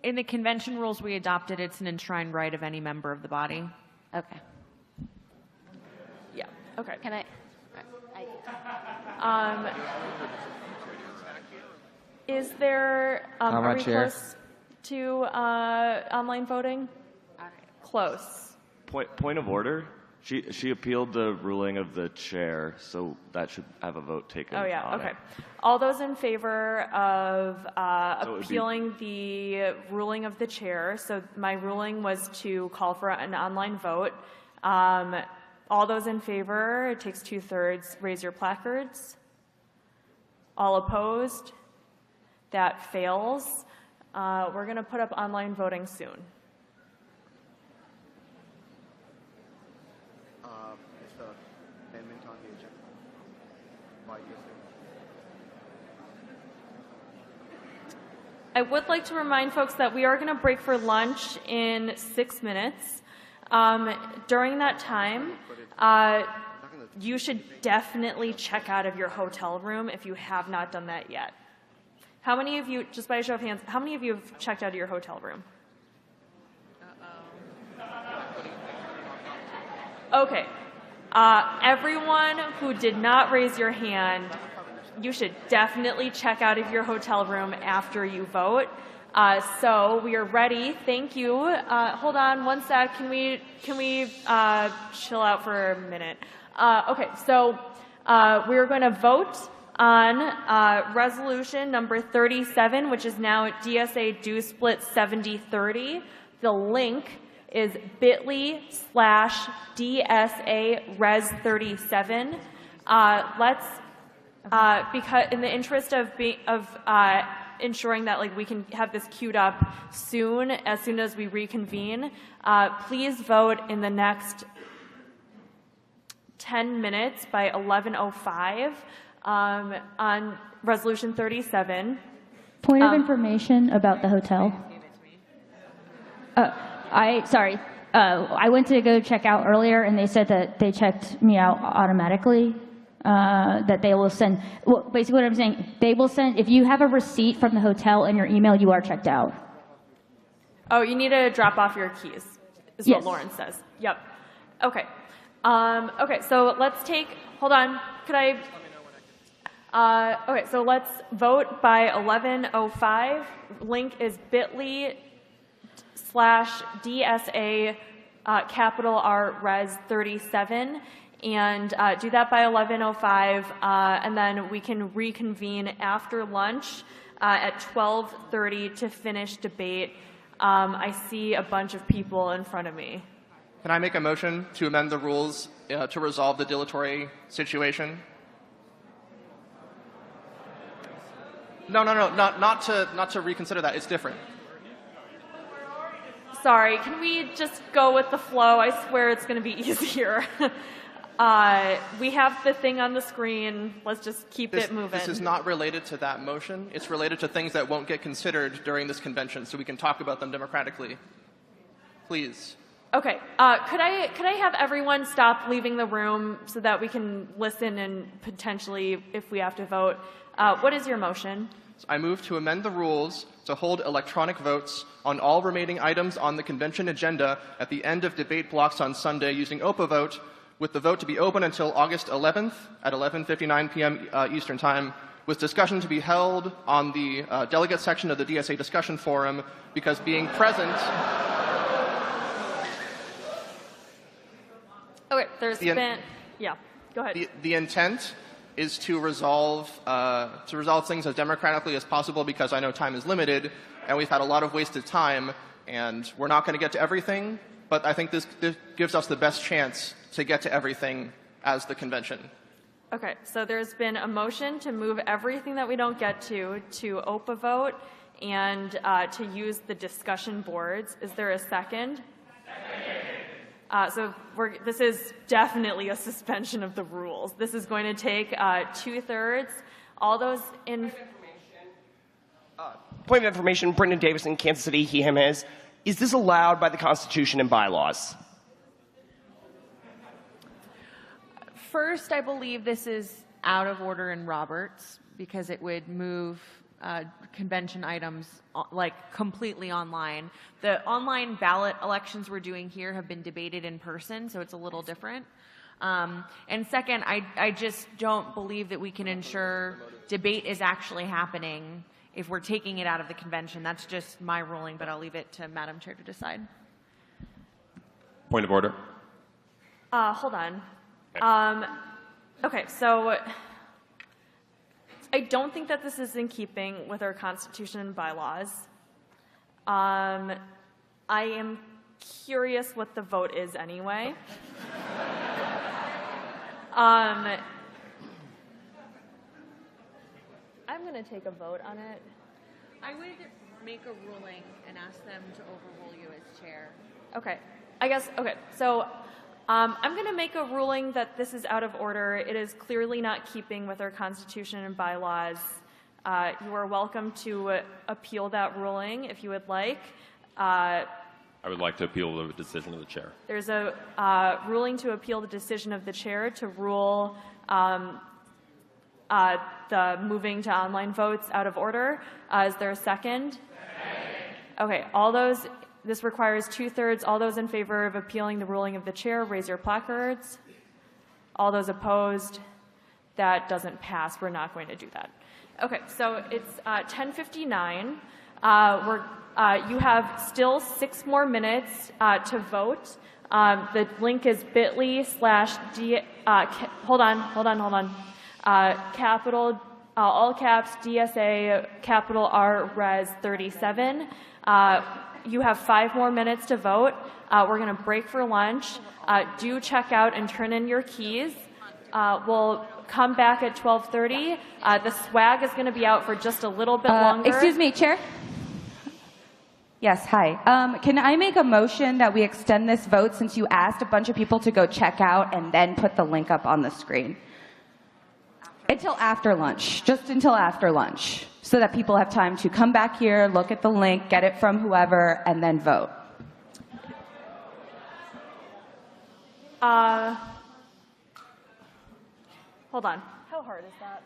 In the convention rules we adopted, it's an enshrined right of any member of the body. Okay. Yeah, okay. Can I? Is there, are Comrade we Chair. close to online voting? Close. Point of order. She appealed the ruling of the chair, so that should have a vote taken. Oh, yeah, on okay. it. All those in favor of So it would be- appealing the ruling of the chair, so my ruling was to call for an online vote. All those in favor, it takes 2/3, raise your placards. All opposed? That fails. We're going to put up online voting soon. Is the amendment on the agenda? I would like to remind folks that we are going to break for lunch in 6 minutes. During that time, you should definitely check out of your hotel room if you have not done that yet. How many of you, just by a show of hands, how many of you have checked out of your hotel room? Okay. Everyone who did not raise your hand, you should definitely check out of your hotel room after you vote. So we are ready. Thank you. Hold on one sec. Can we chill out for a minute? Okay. So we're going to vote on resolution number 37, which is now DSA due split 7030. The link is bit.ly/DSA res 37. Let's because in the interest of ensuring that we can have this queued up as soon as we reconvene, please vote in the next 10 minutes by 11:05 on resolution 37. Point of information about the hotel. I went to go check out earlier, and they said that they checked me out automatically. That they will send. Well, basically, what I'm saying, they will send. If you have a receipt from the hotel in your email, you are checked out. Oh, you need to drop off your keys, is Yes. what Lauren says. Yep. Okay. Okay, so let's take, hold on, could I, okay, so let's vote by 11:05. Link is bit.ly/DSA capital R res 37. And do that by 11:05, and then we can reconvene after lunch at 12:30 to finish debate. I see a bunch of people in front of me. Can I make a motion to amend the rules to resolve the dilatory situation? No, not to reconsider that. It's different. Sorry, can we just go with the flow? I swear it's going to be easier. We have the thing on the screen. Let's just keep it moving. This is not related to that motion. It's related to things that won't get considered during this convention, so we can talk about them democratically. Please. Okay. Could I have everyone stop leaving the room so that we can listen and potentially, if we have to vote, what is your motion? I move to amend the rules to hold electronic votes on all remaining items on the convention agenda at the end of debate blocks on Sunday using OPA vote, with the vote to be open until August 11th at 11:59 p.m. Eastern Time, with discussion to be held on the delegate section of the DSA discussion forum, because being present... Okay, yeah, go ahead. The intent is to resolve things as democratically as possible, because I know time is limited, and we've had a lot of wasted time, and we're not going to get to everything, but I think this gives us the best chance to get to everything as the convention. Okay, so there's been a motion to move everything that we don't get to OPA vote and to use the discussion boards. Is there a second? So this is definitely a suspension of the rules. This is going to take 2/3. All those in... Point of information, Brendan Davison, Kansas City, he, him, his. Is this allowed by the Constitution and bylaws? First, I believe this is out of order in Roberts because it would move convention items like completely online. The online ballot elections we're doing here have been debated in person, so it's a little different. And second, I just don't believe that we can ensure debate is actually happening if we're taking it out of the convention. That's just my ruling, but I'll leave it to Madam Chair to decide. Point of order. Hold on. Okay, so I don't think that this is in keeping with our Constitution and bylaws. I am curious what the vote is anyway. I'm going to take a vote on it. I would make a ruling and ask them to overrule you as chair. Okay. I guess, okay. So I'm going to make a ruling that this is out of order. It is clearly not keeping with our Constitution and bylaws. You are welcome to appeal that ruling if you would like. I would like to appeal the decision of the chair. There's a ruling to appeal the decision of the chair to rule the moving to online votes out of order. Is there a second? Okay, this requires 2/3. All those in favor of appealing the ruling of the chair, raise your placards. All those opposed, that doesn't pass. We're not going to do that. Okay, so it's 10:59. You have still 6 more minutes to vote. The link is bit.ly/d. Hold on. Capital, all caps, DSA, capital R, res 37. You have 5 more minutes to vote. We're going to break for lunch. Do check out and turn in your keys. We'll come back at 12:30. The swag is going to be out for just a little bit longer. Excuse me, Chair. Yes, hi. Can I make a motion that we extend this vote since you asked a bunch of people to go check out and then put the link up on the screen? Until after lunch, just until after lunch, so that people have time to come back here, look at the link, get it from whoever, and then vote. Hold on. How hard is that?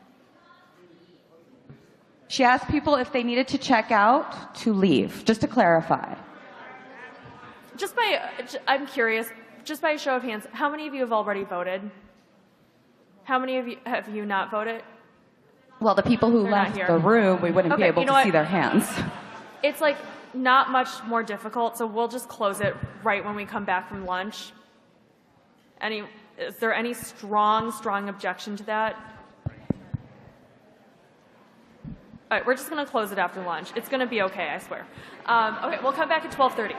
She asked people if they needed to check out to leave, just to clarify. I'm curious, just by a show of hands, how many of you have already voted? How many of you have you not voted? Well, the people who left the room, we wouldn't be able to see their hands. It's like not much more difficult, so we'll just close it right when we come back from lunch. Is there any strong objection to that? All right, we're just going to close it after lunch. It's going to be okay, I swear. Okay, we'll come back at 12:30.